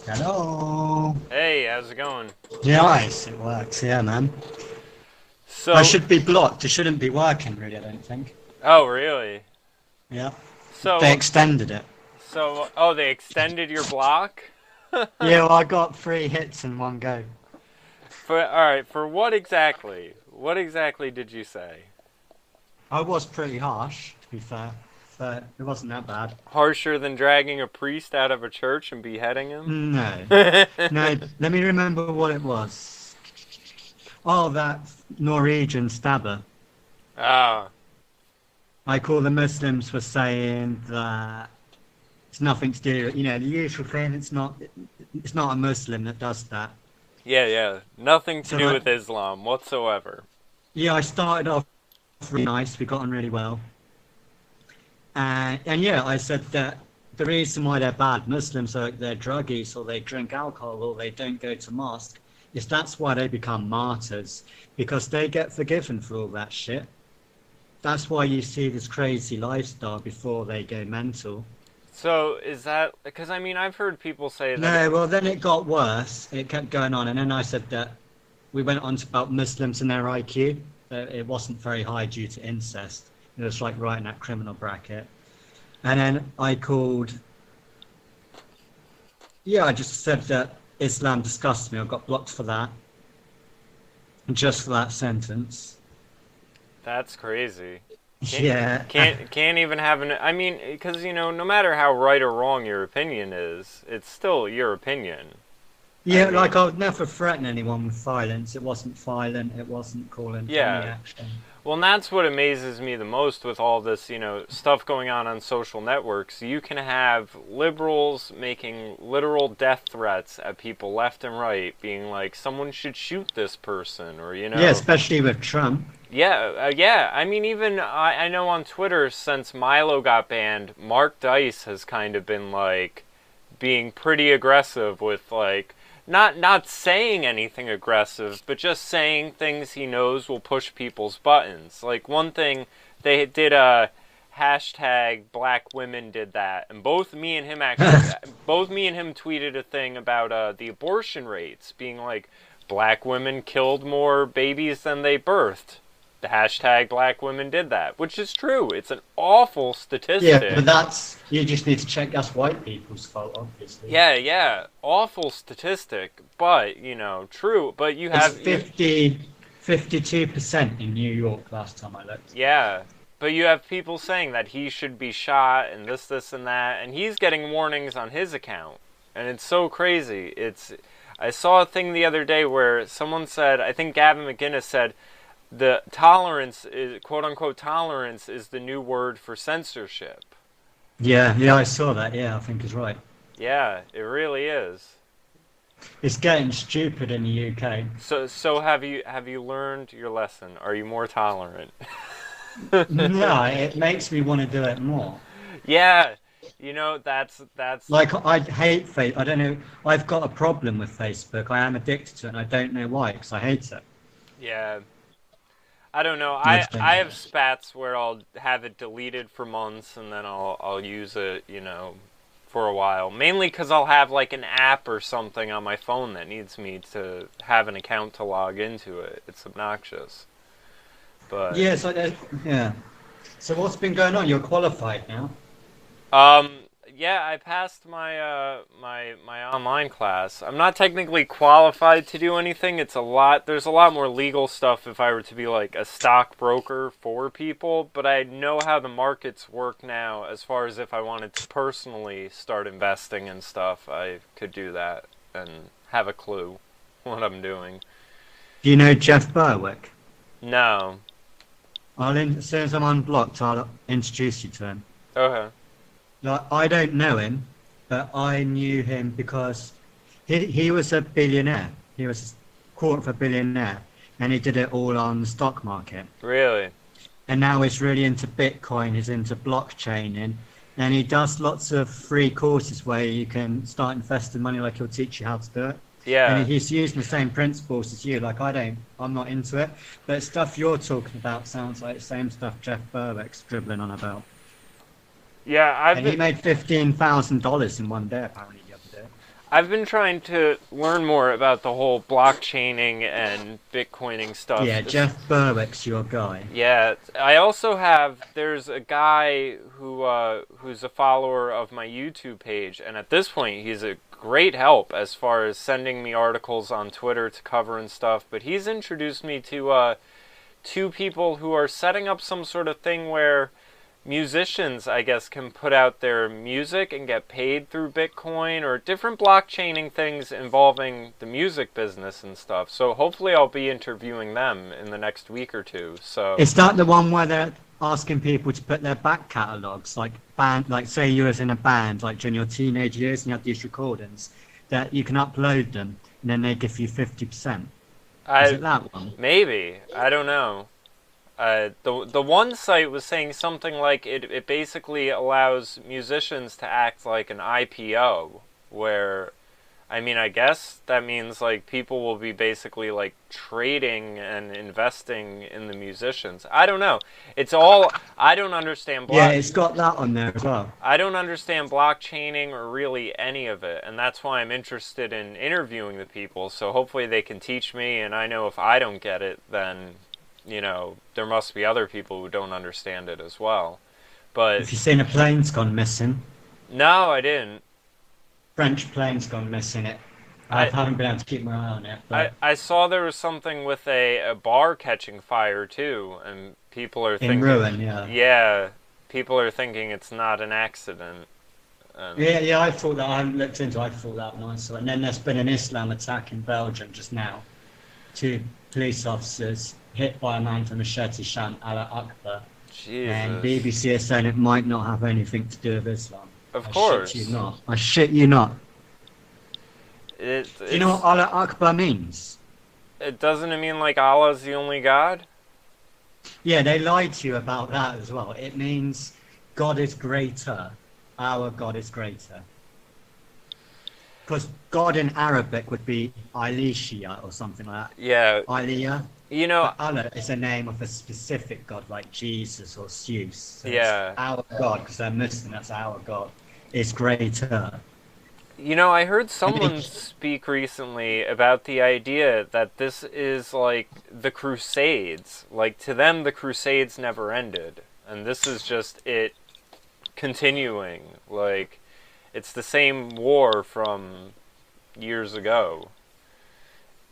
Hello. Hey, how's it going? Nice, it works. Yeah, man. I So, should be blocked. It shouldn't be working, really. I don't think. oh, really? Yeah, they So, extended it. oh, they extended your block? Yeah, well, I got 3 hits in one go. All right, for what exactly? What exactly did you say? I was pretty harsh, to be fair, but it wasn't that bad. Harsher than dragging a priest out of a church and beheading him? No, no. Let me remember what it was. Oh, that Norwegian stabber. Ah, Like all the Muslims were saying that it's nothing to do. The usual thing. It's not a Muslim that does that. yeah, yeah. Nothing to So do like, with Islam whatsoever. yeah, I started off really nice. We got on really well. And yeah, I said that the reason why they're bad Muslims are they're druggies or they drink alcohol or they don't go to mosque is that's why they become martyrs because they get forgiven for all that shit. That's why you see this crazy lifestyle before they go mental. So, is that because I mean, I've heard people say that No, well, then it got worse. It kept going on. And then I said that we went on to about Muslims and their IQ. It wasn't very high due to incest. It was like right in that criminal bracket. And then I called, yeah, I just said that Islam disgusts me. I got blocked for that, just for that sentence. that's crazy. Can't Yeah. can't even have an. I mean, because no matter how right or wrong your opinion is, it's still your opinion. I Yeah, like mean, I would never threaten anyone with violence. It wasn't violent. It wasn't calling for any yeah. action. Well, and that's what amazes me the most with all this, stuff going on social networks. You can have liberals making literal death threats at people left and right, being like, someone should shoot this person, or Yeah, especially with Trump. yeah, yeah. I mean, even I know on Twitter since Milo got banned, Mark Dice has kind of been like being pretty aggressive with like not saying anything aggressive, but just saying things he knows will push people's buttons. Like one thing they did a hashtag Black women did that, and both me and him tweeted a thing about the abortion rates being like black women killed more babies than they birthed. The hashtag Black women did that, which is true. It's an awful Yeah, but statistic. you just need to check that's white people's fault, obviously. Yeah, yeah, awful statistic, but true. But It's 52% in New York last time I looked. yeah, but you have people saying that he should be shot and this, and that, and he's getting warnings on his account, and it's so crazy. I saw a thing the other day where someone said, I think Gavin McInnes said, the tolerance is quote unquote tolerance is the new word for censorship. Yeah, yeah, I saw that. Yeah, I think he's right. Yeah, it really is. It's getting stupid in the UK. So have you learned your lesson? Are you more tolerant? No, it makes me want to do it more. Yeah, that's Like I hate face. I don't know. I've got a problem with Facebook. I am addicted to it, and I don't know why. Because I hate it. yeah. I don't know. I I just don't I get have it. spats where I'll have it deleted for months and then I'll use it, for a while. Mainly because I'll have like an app or something on my phone that needs me to have an account to log into it. It's obnoxious, but Yeah, so yeah. So what's been going on? You're qualified now. Um, yeah, I passed my online class. I'm not technically qualified to do anything. There's a lot more legal stuff if I were to be like a stockbroker for people, but I know how the markets work now as far as if I wanted to personally start investing in stuff, I could do that and have a clue what I'm doing. Do you know Jeff Berwick? No. As soon as I'm unblocked, I'll introduce you to him. Okay. Like, I don't know him, but I knew him because he was a billionaire. He was a quarter of a billionaire, and he did it all on the stock market. Really? And now he's really into Bitcoin. He's into blockchaining, and he does lots of free courses where you can start investing money. Like he'll teach you how to do it. And Yeah. he's using the same principles as you. Like I'm not into it, but stuff you're talking about sounds like the same stuff Jeff Berwick's dribbling on about. Yeah, And he made $15,000 in one day, apparently, the other day. I've been trying to learn more about the whole blockchaining and Bitcoining stuff. Yeah, Jeff Berwick's your guy. Yeah, I also have. There's a guy who's a follower of my YouTube page, and at this point, he's a great help as far as sending me articles on Twitter to cover and stuff. But he's introduced me to two people who are setting up some sort of thing where musicians, I guess, can put out their music and get paid through Bitcoin, or different blockchaining things involving the music business and stuff. So hopefully I'll be interviewing them in the next week or two. So Is that the one where they're asking people to put their back catalogues, like say you was in a band, like during your teenage years, and you had these recordings, that you can upload them, and then they give you 50%? Is it that one? Maybe. I don't know. The one site was saying something like it basically allows musicians to act like an IPO, where, I mean, I guess that means like people will be basically like trading and investing in the musicians. I don't know. It's all, I don't understand. Yeah, it's got that on there as well. I don't understand blockchaining or really any of it, and that's why I'm interested in interviewing the people, so hopefully they can teach me, and I know if I don't get it, then, you know, there must be other people who don't understand it as well. But have you seen a plane's gone missing? No, I didn't. French plane's gone missing. I haven't been able to keep my eye on it. But I saw there was something with a bar catching fire too, and people are thinking... In ruin, yeah. Yeah, people are thinking it's not an accident. Yeah, I thought that. I haven't looked into it. I thought that when I saw it. And then there's been an Islam attack in Belgium just now. 2 police officers hit by a man from machete chant, Allah Akbar. Jesus. And BBC is saying it might not have anything to do with Islam. Of course. I shit you not. I shit you not. Do you know what Allah Akbar means? It doesn't it mean like Allah's the only God? Yeah, they lied to you about that as well. It means God is greater. Our God is greater. Because God in Arabic would be Elisha or something like that. Yeah. Aliyah. You know, But Allah is a name of a specific God, like Jesus or Zeus. So yeah. Our God, because they're Muslim, that's our God, is greater. You know, I heard someone speak recently about the idea that this is like the Crusades. Like, to them, the Crusades never ended. And this is just it continuing. Like, it's the same war from years ago.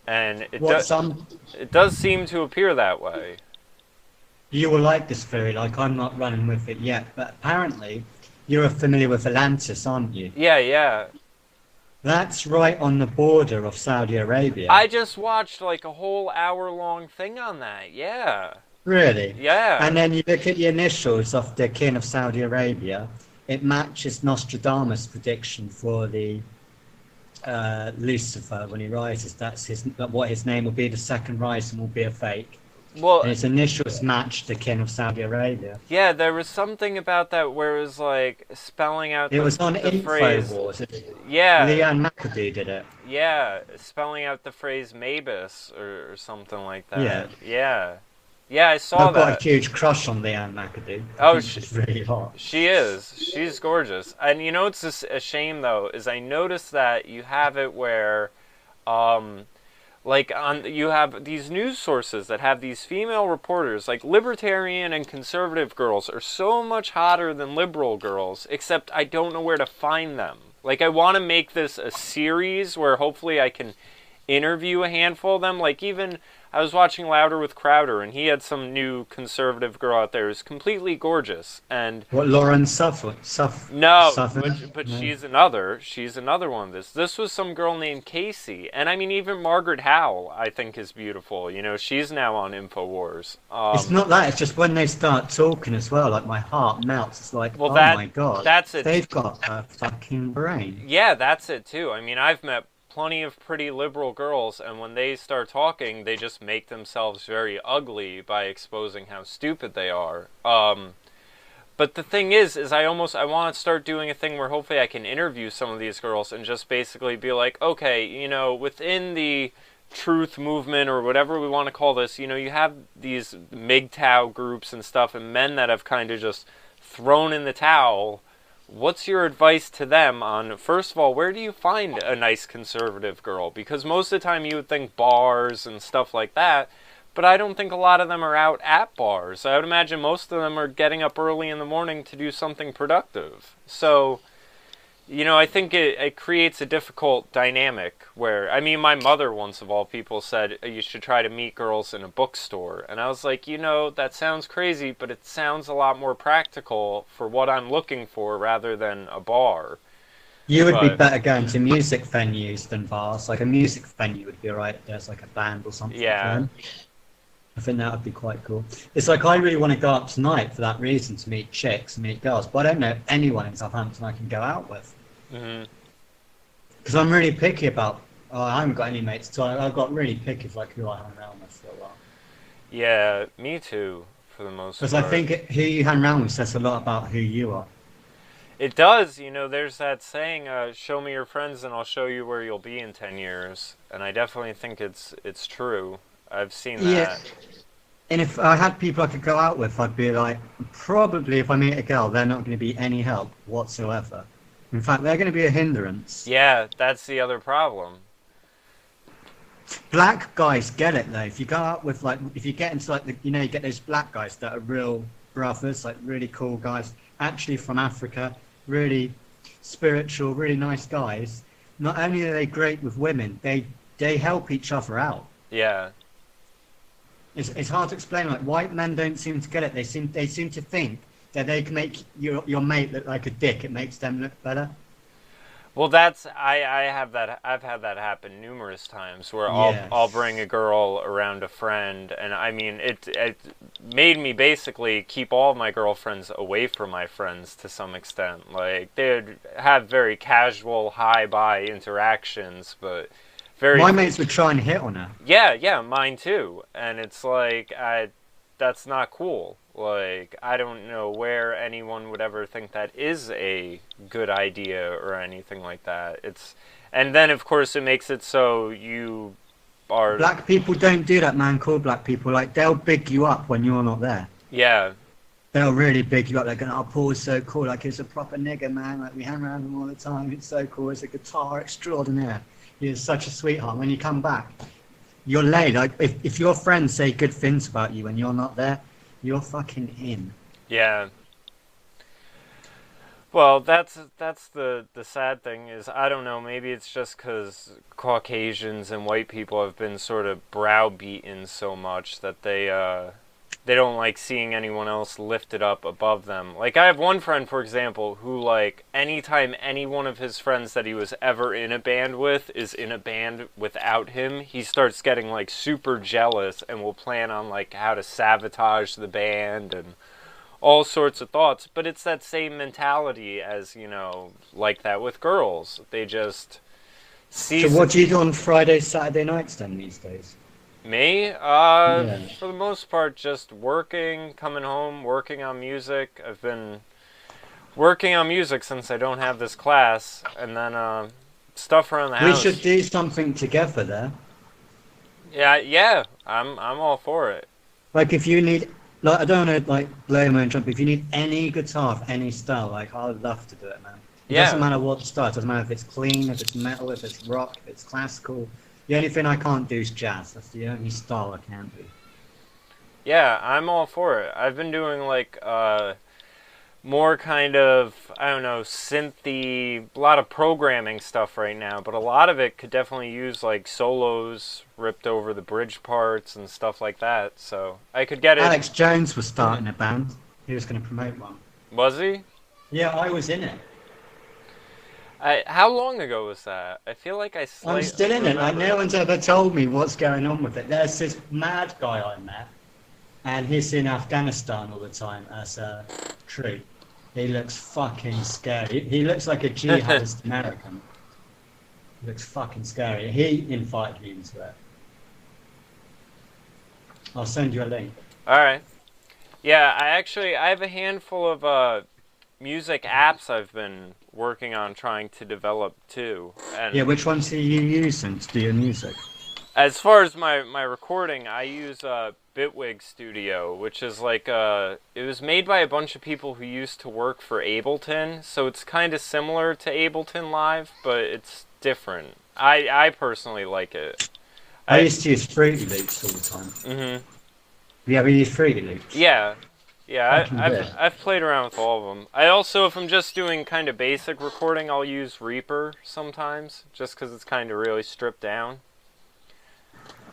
And it does seem to appear that way. You will like this theory, like I'm not running with it yet, but apparently you're familiar with Atlantis, aren't you? Yeah. That's right on the border of Saudi Arabia. I just watched like a whole hour-long thing on that, yeah. Really? Yeah. And then you look at the initials of the king of Saudi Arabia, it matches Nostradamus' prediction for the Lucifer when he rises. That's what his name will be. The second rising will be a fake. Well, and his initials match the king of Saudi Arabia. Yeah, there was something about that where it was like spelling out it was on the phrase. InfoWars. Yeah. Leanne Maccabee did it. Yeah, spelling out the phrase Mavis or something like that. Yeah. Yeah, I saw that. I've got a huge crush on Leanne Maccabee. She's really hot. She is. She's gorgeous. And you know what's a shame, though, is I noticed that you have it where, you have these news sources that have these female reporters, like libertarian and conservative girls are so much hotter than liberal girls, except I don't know where to find them. Like, I want to make this a series where hopefully I can interview a handful of them. Like, even I was watching Louder with Crowder, and he had some new conservative girl out there who's completely gorgeous. And what, Lauren Suffolk? No, Suffolk? but no. She's another one of this. This was some girl named Casey, and I mean even Margaret Howell I think is beautiful. You know, she's now on InfoWars. It's not that. It's just when they start talking as well, like my heart melts. It's like, well, my god, that's it. They've got a fucking brain. Yeah, that's it too. I mean, I've met plenty of pretty liberal girls, and when they start talking, they just make themselves very ugly by exposing how stupid they are. But the thing is I want to start doing a thing where hopefully I can interview some of these girls and just basically be like, okay, you know, within the truth movement or whatever we want to call this, you know, you have these MGTOW groups and stuff, and men that have kind of just thrown in the towel what's your advice to them on, first of all, where do you find a nice conservative girl? Because most of the time you would think bars and stuff like that, but I don't think a lot of them are out at bars. I would imagine most of them are getting up early in the morning to do something productive. So, I think it creates a difficult dynamic where, I mean, my mother once of all people said you should try to meet girls in a bookstore. And I was like, that sounds crazy, but it sounds a lot more practical for what I'm looking for rather than a bar. You would be better going to music venues than bars. Like a music venue would be right. There's like a band or something. Yeah. I think that would be quite cool. It's like I really want to go up tonight for that reason, to meet chicks, meet girls. But I don't know anyone in Southampton I can go out with. Because I'm really picky about. I haven't got any mates, so I've got really picky of like who I hang around with for a while. Yeah, me too, for the most part. Because I think who you hang around with says a lot about who you are. It does. There's that saying, show me your friends and I'll show you where you'll be in 10 years. And I definitely think it's true. I've seen that. Yeah. And if I had people I could go out with, I'd be like, probably if I meet a girl, they're not going to be any help whatsoever. In fact, they're going to be a hindrance. Yeah, that's the other problem. Black guys get it though. If you go out with if you get into you get those black guys that are real brothers, like really cool guys, actually from Africa, really spiritual, really nice guys. Not only are they great with women, they help each other out. Yeah. It's hard to explain. Like white men don't seem to get it. They seem to think that they can make your mate look like a dick. It makes them look better. Well, I have that. I've had that happen numerous times where I'll bring a girl around a friend, and I mean it made me basically keep all of my girlfriends away from my friends to some extent. Like they'd have very casual hi-bye interactions, but my mates would try and hit on her. Yeah, mine too. And it's like that's not cool. Like I don't know where anyone would ever think that is a good idea or anything like that. And then of course it makes it so you are. Black people don't do that, man. Cool black people, like they'll big you up when you're not there. Yeah. They'll really big you up. They're going, "Oh, Paul's so cool. Like he's a proper nigger, man. Like we hang around him all the time. It's so cool. He's a guitar extraordinaire. He's such a sweetheart." When you come back, you're laid. Like if your friends say good things about you and you're not there, you're fucking in. Yeah. Well, that's the sad thing is, I don't know, maybe it's just because Caucasians and white people have been sort of browbeaten so much that they don't like seeing anyone else lifted up above them. Like, I have one friend, for example, who, like, anytime any one of his friends that he was ever in a band with is in a band without him, he starts getting, like, super jealous and will plan on, like, how to sabotage the band and all sorts of thoughts. But it's that same mentality as, like that with girls. They just see... So what do you do on Friday, Saturday nights then these days? Me? For the most part, just working, coming home, working on music. I've been working on music since I don't have this class, and then stuff around the house. We should do something together there. Yeah, I'm all for it. Like if you need, like I don't want to like blow my own trumpet. If you need any guitar of any style, like I would love to do it, man. It doesn't matter what style. It doesn't matter if it's clean, if it's metal, if it's rock, if it's classical. The only thing I can't do is jazz. That's the only style I can do. Yeah, I'm all for it. I've been doing like more kind of, I don't know, synthy, a lot of programming stuff right now, but a lot of it could definitely use like solos ripped over the bridge parts and stuff like that. So I could get it. Alex Jones was starting a band. He was going to promote one. Was he? Yeah, I was in it. How long ago was that? I feel like I'm still in it. Like, no one's ever told me what's going on with it. There's this mad guy I met, and he's in Afghanistan all the time as a troop. He looks fucking scary. He looks like a jihadist American. He looks fucking scary. He invited me into it. I'll send you a link. Alright. Yeah, I have a handful of music apps I've been working on trying to develop too. And yeah, which ones are you using to do your music? As far as my recording, I use Bitwig Studio, which is like it was made by a bunch of people who used to work for Ableton, so it's kind of similar to Ableton Live, but it's different. I personally like it. I used to use Fruity Loops all the time. Mm-hmm. You ever use Fruity Loops? Yeah. Yeah, Fucking good. I've played around with all of them. I also, if I'm just doing kind of basic recording, I'll use Reaper sometimes, just because it's kind of really stripped down.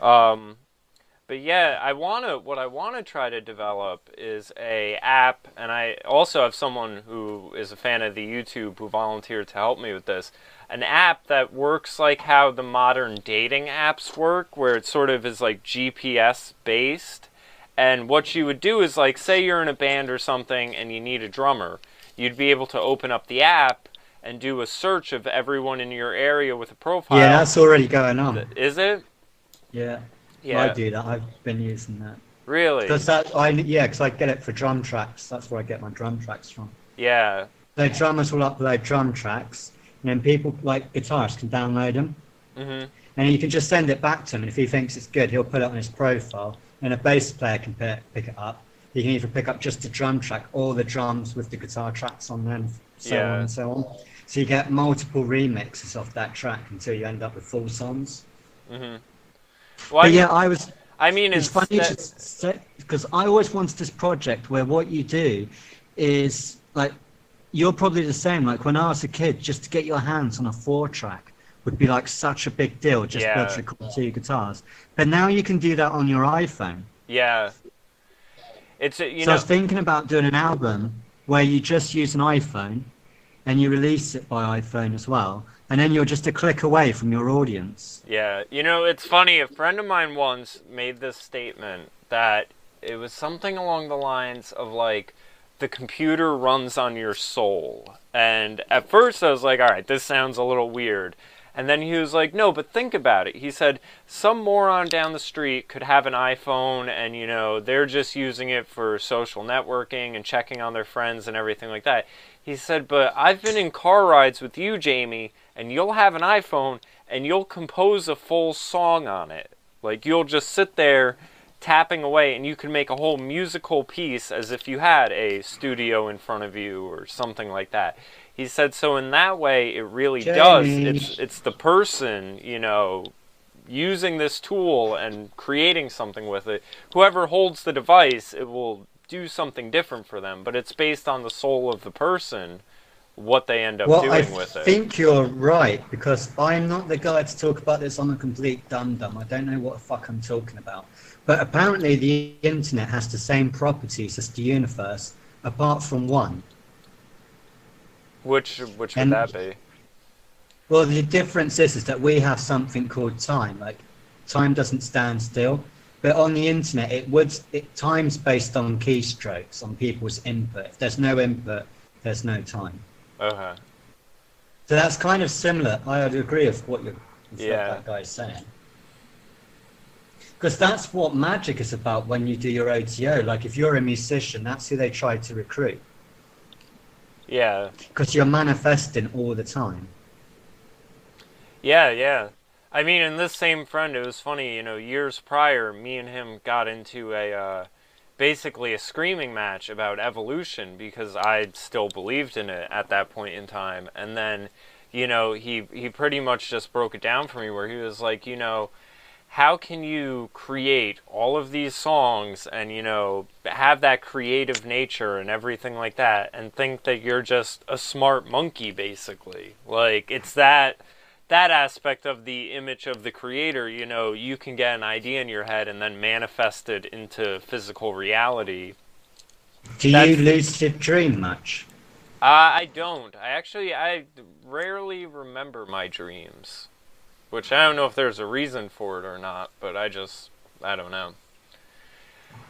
But yeah, what I wanna try to develop is a app, and I also have someone who is a fan of the YouTube who volunteered to help me with this. An app that works like how the modern dating apps work, where it sort of is like GPS based. And what you would do is, like, say you're in a band or something and you need a drummer, you'd be able to open up the app and do a search of everyone in your area with a profile. Yeah, that's already going on. Is it? Yeah. Yeah. I do that. I've been using that. Really? Because I get it for drum tracks. That's where I get my drum tracks from. Yeah. The drummers will upload drum tracks, and then people, like guitarists, can download them. Mm-hmm. And you can just send it back to him. If he thinks it's good, he'll put it on his profile. And a bass player can pick it up. He can either pick up just the drum track or the drums with the guitar tracks on them, so on and so on. So you get multiple remixes of that track until you end up with full songs. Mm-hmm. Well, but yeah, it's funny because I always wanted this project where what you do is, like, you're probably the same. Like, when I was a kid, just to get your hands on a 4-track would be like such a big deal, just to be able to record 2 guitars. But now you can do that on your iPhone. Yeah. I was thinking about doing an album where you just use an iPhone and you release it by iPhone as well, and then you're just a click away from your audience. Yeah. It's funny, a friend of mine once made this statement that it was something along the lines of, like, the computer runs on your soul. And at first I was like, all right, this sounds a little weird. And then he was like, no, but think about it. He said, some moron down the street could have an iPhone and, they're just using it for social networking and checking on their friends and everything like that. He said, but I've been in car rides with you, Jamie, and you'll have an iPhone and you'll compose a full song on it. Like, you'll just sit there tapping away and you can make a whole musical piece as if you had a studio in front of you or something like that. He said, so in that way, it really does. It's the person, using this tool and creating something with it. Whoever holds the device, it will do something different for them. But it's based on the soul of the person, what they end up doing with it. I think you're right, because I'm not the guy to talk about this. I'm a complete dum-dum. I don't know what the fuck I'm talking about. But apparently the internet has the same properties as the universe, apart from one. Which would that be? Well, the difference is that we have something called time. Like, time doesn't stand still. But on the internet, time's based on keystrokes, on people's input. If there's no input, there's no time. Okay. So that's kind of similar. I would agree with what that guy's saying. Because that's what magic is about when you do your OTO. Like, if you're a musician, that's who they try to recruit. Yeah. Because you're manifesting all the time. Yeah. I mean, in this same friend, it was funny, years prior, me and him got into basically a screaming match about evolution because I still believed in it at that point in time. And then, he pretty much just broke it down for me where he was like, how can you create all of these songs and, have that creative nature and everything like that and think that you're just a smart monkey, basically? Like, it's that aspect of the image of the creator, you can get an idea in your head and then manifest it into physical reality. Do you lucid dream much? I don't. I rarely remember my dreams. Which I don't know if there's a reason for it or not, but I don't know.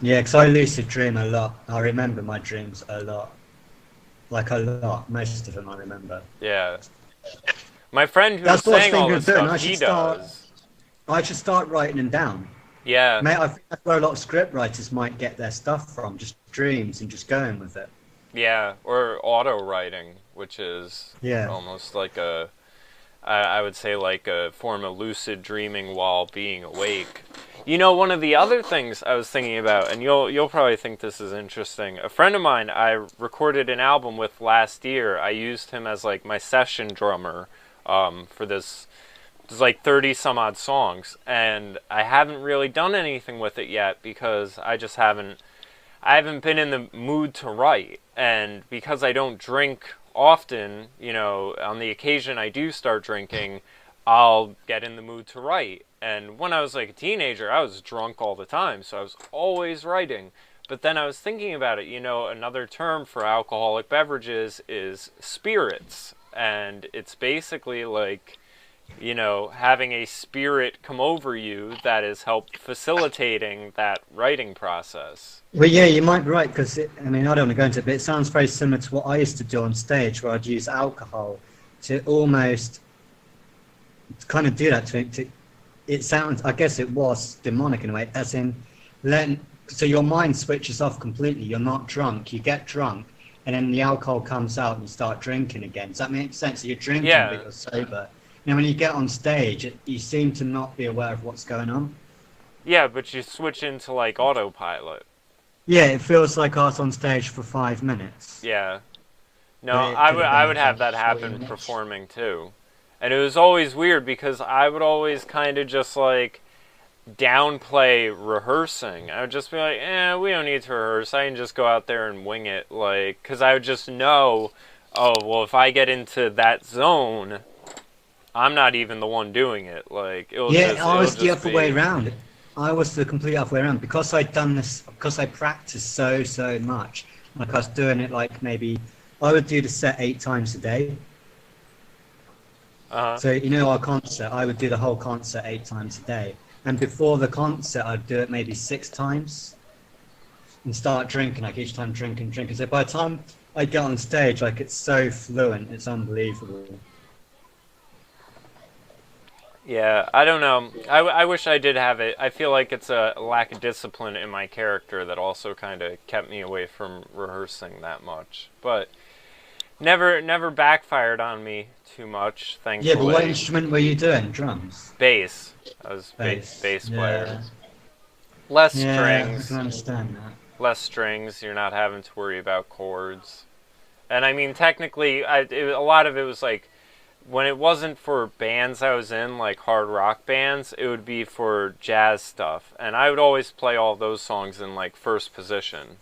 Yeah, because I lucid dream a lot. I remember my dreams a lot. Like, a lot. Most of them I remember. Yeah. My friend who was saying all this stuff, he does. I should start writing them down. Yeah. Mate, I think that's where a lot of script writers might get their stuff from, just dreams and just going with it. Yeah, or auto-writing, which is almost like I would say like a form of lucid dreaming while being awake. You know, one of the other things I was thinking about, and you'll probably think this is interesting. A friend of mine I recorded an album with last year. I used him as like my session drummer for this. There's like 30 some odd songs, and I haven't really done anything with it yet because I haven't been in the mood to write, and because I don't drink often, you know, on the occasion I do start drinking, I'll get in the mood to write. And when I was like a teenager, I was drunk all the time, so I was always writing. But then I was thinking about it, you know, another term for alcoholic beverages is spirits. And it's basically like, you know, having a spirit come over you that has helped facilitating that writing process. Well, yeah, you might be right, because, I mean, I don't want to go into it, but it sounds very similar to what I used to do on stage, where I'd use alcohol to almost kind of do that it sounds, I guess it was demonic in a way, as in, so your mind switches off completely, you're not drunk, you get drunk, and then the alcohol comes out and you start drinking again. Does that make sense? So you're drinking, but you're sober. You know, when you get on stage, you seem to not be aware of what's going on. Yeah, but you switch into like autopilot. Yeah, it feels like I was on stage for 5 minutes. Yeah. No, I would have that happen performing too. And it was always weird because I would always kind of just like downplay rehearsing. I would just be like, we don't need to rehearse. I can just go out there and wing it. Like, because I would just know, oh, well, if I get into that zone, I'm not even the one doing it. Like, I was the other way around. I was the complete other way around. Because I'd done this, because I practiced so much. Like, I was doing it like maybe, I would do the set 8 times a day. So, you know, our concert, I would do the whole concert 8 times a day. And before the concert, I'd do it maybe 6 times and start drinking, like each time drinking. So by the time I get on stage, like it's so fluent, it's unbelievable. Yeah, I don't know. I wish I did have it. I feel like it's a lack of discipline in my character that also kind of kept me away from rehearsing that much. But never backfired on me too much, thankfully. Yeah, but what instrument were you doing? Drums? Bass. I was bass player. Yeah. Less Yeah, strings. I can understand that. Less strings. You're not having to worry about chords. And I mean, technically, a lot of it was like, when it wasn't for bands I was in, like hard rock bands, it would be for jazz stuff. And I would always play all those songs in like first position.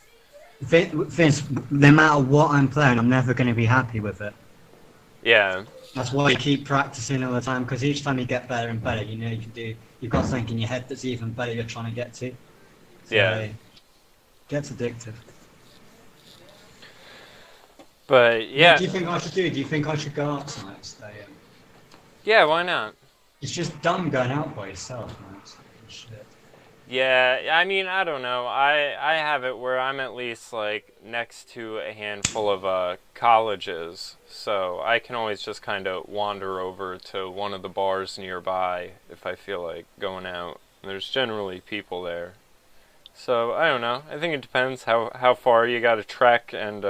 Vince, no matter what I'm playing, I'm never going to be happy with it. Yeah. That's why you keep practicing all the time, because each time you get better and better, you know you've got something in your head that's even better you're trying to get to. So yeah. It gets addictive. But, yeah. What do you think I should do? Do you think I should go out tonight? Stay in? Yeah, why not? It's just dumb going out by yourself, man. It's shit. Yeah, I mean, I don't know. I have it where I'm at least, like, next to a handful of colleges, so I can always just kind of wander over to one of the bars nearby if I feel like going out. There's generally people there. So, I don't know. I think it depends how far you gotta trek and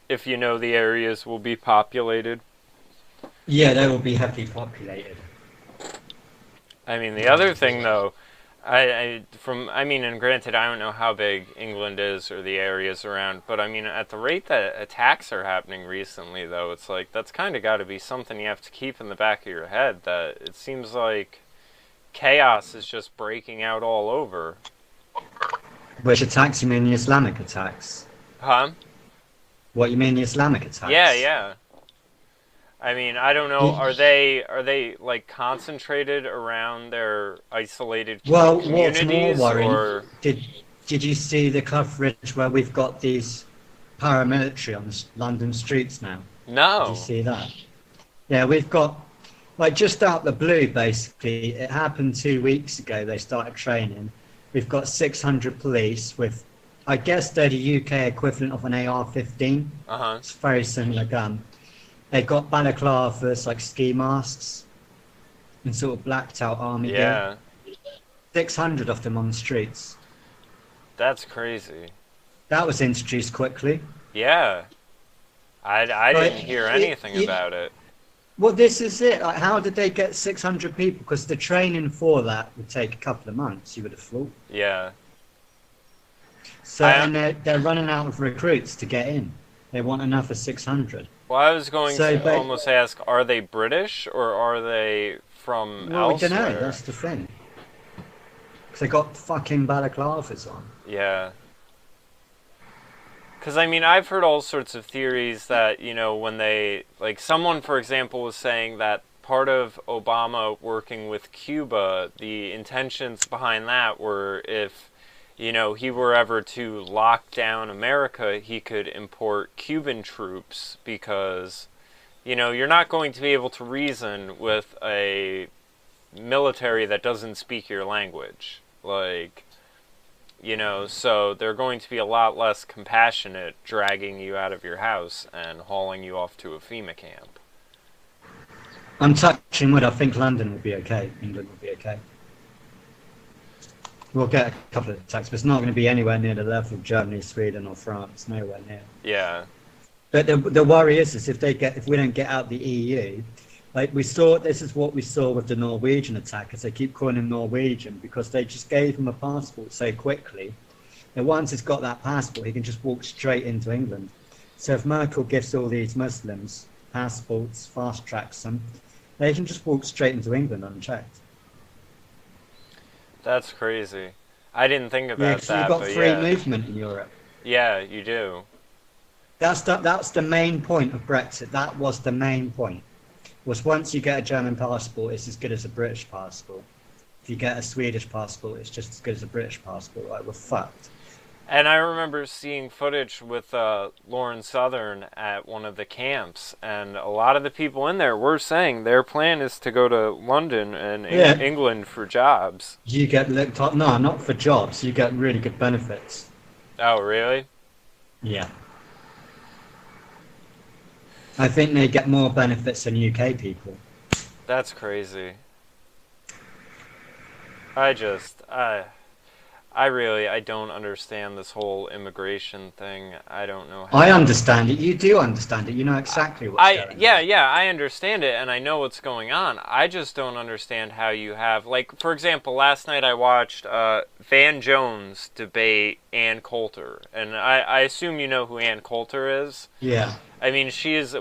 if you know the areas will be populated. Yeah, they will be heavily populated. I mean, the other thing, though, and granted, I don't know how big England is or the areas around, but I mean, at the rate that attacks are happening recently, though, it's like, that's kind of got to be something you have to keep in the back of your head, that it seems like chaos is just breaking out all over. Which attacks? You mean the Islamic attacks? Huh? What, you mean the Islamic attacks? Yeah. I mean, I don't know. Are they like concentrated around their isolated communities? What's more worrying? Did you see the coverage where we've got these paramilitary on the London streets now? No. Did you see that? Yeah, we've got, like, just out the blue, basically. It happened 2 weeks ago. They started training. We've got 600 police with, I guess they're the UK equivalent of an AR-15. It's a very similar gun. They've got balaclavas, like ski masks, and sort of blacked out army gear. 600 of them on the streets. That's crazy. That was introduced quickly. Yeah. I didn't hear anything about it. Well, this is it. Like, how did they get 600 people? Because the training for that would take a couple of months, you would have thought. Yeah. So, and they're running out of recruits to get in. They want another 600. Well, I was going to almost ask, are they British or are they from elsewhere? We don't know. That's the thing. Because they got fucking balaclavas on. Yeah. Because, I mean, I've heard all sorts of theories that, you know, when they... Like, someone, for example, was saying that part of Obama working with Cuba, the intentions behind that were if, you know, he were ever to lock down America, he could import Cuban troops because, you know, you're not going to be able to reason with a military that doesn't speak your language. Like... You know, so they're going to be a lot less compassionate dragging you out of your house and hauling you off to a FEMA camp. I'm touching wood. I think London will be okay. England will be okay. We'll get a couple of attacks, but it's not going to be anywhere near the level of Germany, Sweden, or France. Nowhere near. Yeah. But the worry is if we don't get out the EU, like this is what we saw with the Norwegian attackers. They keep calling him Norwegian because they just gave him a passport so quickly. And once he's got that passport, he can just walk straight into England. So if Merkel gives all these Muslims passports, fast tracks them, they can just walk straight into England unchecked. That's crazy. I didn't think about that. You've got free movement in Europe. Yeah, you do. That's the main point of Brexit. That was the main point. Was once you get a German passport, it's as good as a British passport. If you get a Swedish passport, it's just as good as a British passport. Like, we're fucked. And I remember seeing footage with Lauren Southern at one of the camps, and a lot of the people in there were saying their plan is to go to London and England for jobs. You get looked up. No, not for jobs. You get really good benefits. Oh, really? Yeah. I think they get more benefits than UK people. That's crazy. I don't understand this whole immigration thing. I don't know how... I understand it. You do understand it. You know exactly what's going on. Yeah, I understand it, and I know what's going on. I just don't understand how you have... Like, for example, last night I watched Van Jones debate Ann Coulter, and I assume you know who Ann Coulter is? Yeah. I mean,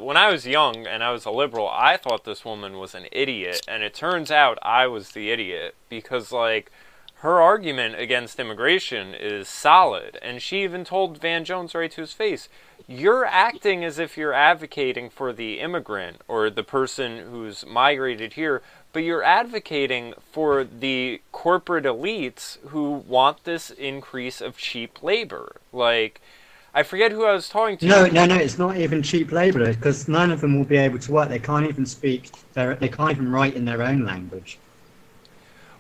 when I was young and I was a liberal, I thought this woman was an idiot, and it turns out I was the idiot, because, like... Her argument against immigration is solid, and she even told Van Jones right to his face, you're acting as if you're advocating for the immigrant or the person who's migrated here, but you're advocating for the corporate elites who want this increase of cheap labor. Like, I forget who I was talking to. No, it's not even cheap labor, because none of them will be able to work. They can't even they can't even write in their own language.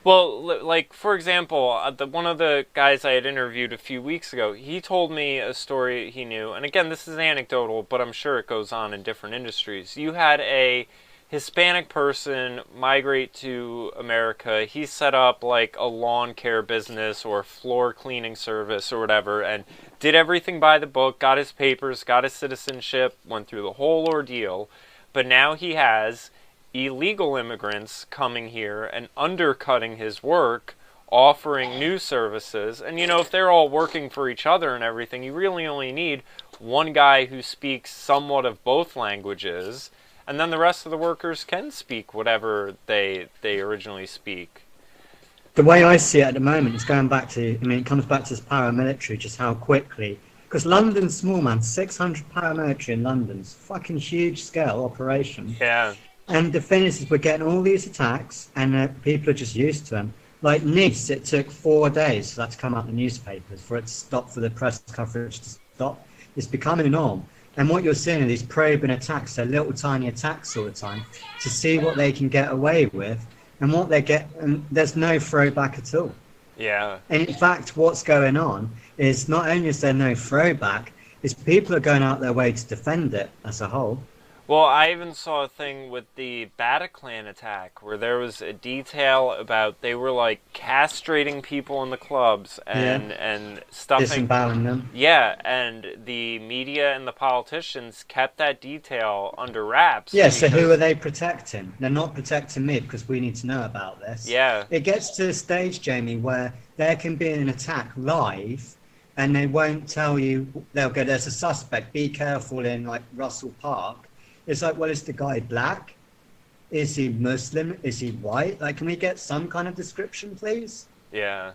Well, like, for example, one of the guys I had interviewed a few weeks ago, he told me a story he knew, and again, this is anecdotal, but I'm sure it goes on in different industries. You had a Hispanic person migrate to America. He set up, like, a lawn care business or floor cleaning service or whatever, and did everything by the book, got his papers, got his citizenship, went through the whole ordeal, but now he has... illegal immigrants coming here and undercutting his work, offering new services. And, you know, if they're all working for each other and everything, you really only need one guy who speaks somewhat of both languages, and then the rest of the workers can speak whatever they originally speak. The way I see it at the moment is going back to, it comes back to this paramilitary, just how quickly... Because London's small, man. 600 paramilitary in London's fucking huge scale operation. Yeah. And the thing is we're getting all these attacks, and people are just used to them. Like Nice, it took 4 days for that to come out in the newspapers, for it to stop, for the press coverage to stop. It's becoming a norm. And what you're seeing are these probing attacks, they're little tiny attacks all the time, to see what they can get away with, and what they get, and there's no throwback at all. Yeah. And in fact, what's going on is not only is there no throwback, is people are going out their way to defend it as a whole. Well, I even saw a thing with the Bataclan attack where there was a detail about they were like castrating people in the clubs Yeah, and stuffing. disemboweling them. Yeah, and the media and the politicians kept that detail under wraps Yeah, so who are because they protecting? They're not protecting me because we need to know about this. yeah, It gets to a stage, Jamie, where there can be an attack live and they won't tell you. They'll go, there's a suspect, be careful in like Russell Park. It's like, well, is the guy black? Is he Muslim? Is he white? Like, can we get some kind of description, please? yeah.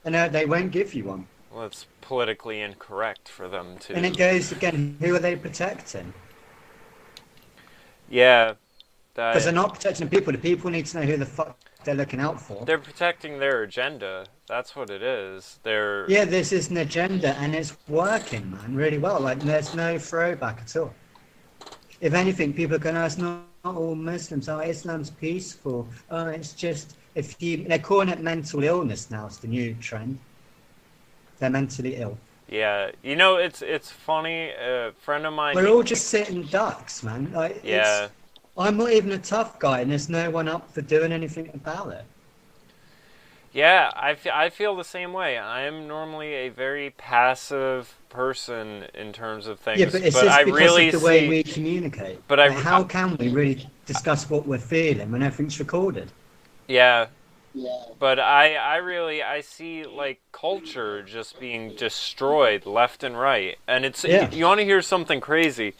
And they won't give you one. Well, it's politically incorrect for them And it to. goes again, who are they protecting? Yeah, Because they're that not protecting the people. The people need to know who the fuck they're looking out for. they're protecting their agenda. That's what it is. They're Yeah, this is an agenda and it's working, man, really well. Like, there's no throwback at all. If anything, people are going, oh, it's not all Muslims. Oh, Islam's peaceful. Oh, it's just, if you, they're calling it mental illness now. It's the new trend. They're mentally ill. yeah. You know, it's funny. A friend of mine. We're all just sitting ducks, man. Like, Yeah. I'm not even a tough guy and there's no one up for doing anything about it. Yeah, I feel the same way. I am normally a very passive person in terms of Yeah, things, but it's but just I because really of the way see. we communicate. But Like, how can we really I discuss what we're feeling when everything's recorded? yeah, but I see like culture just being destroyed left and right, and it's Yeah. you want to hear something crazy?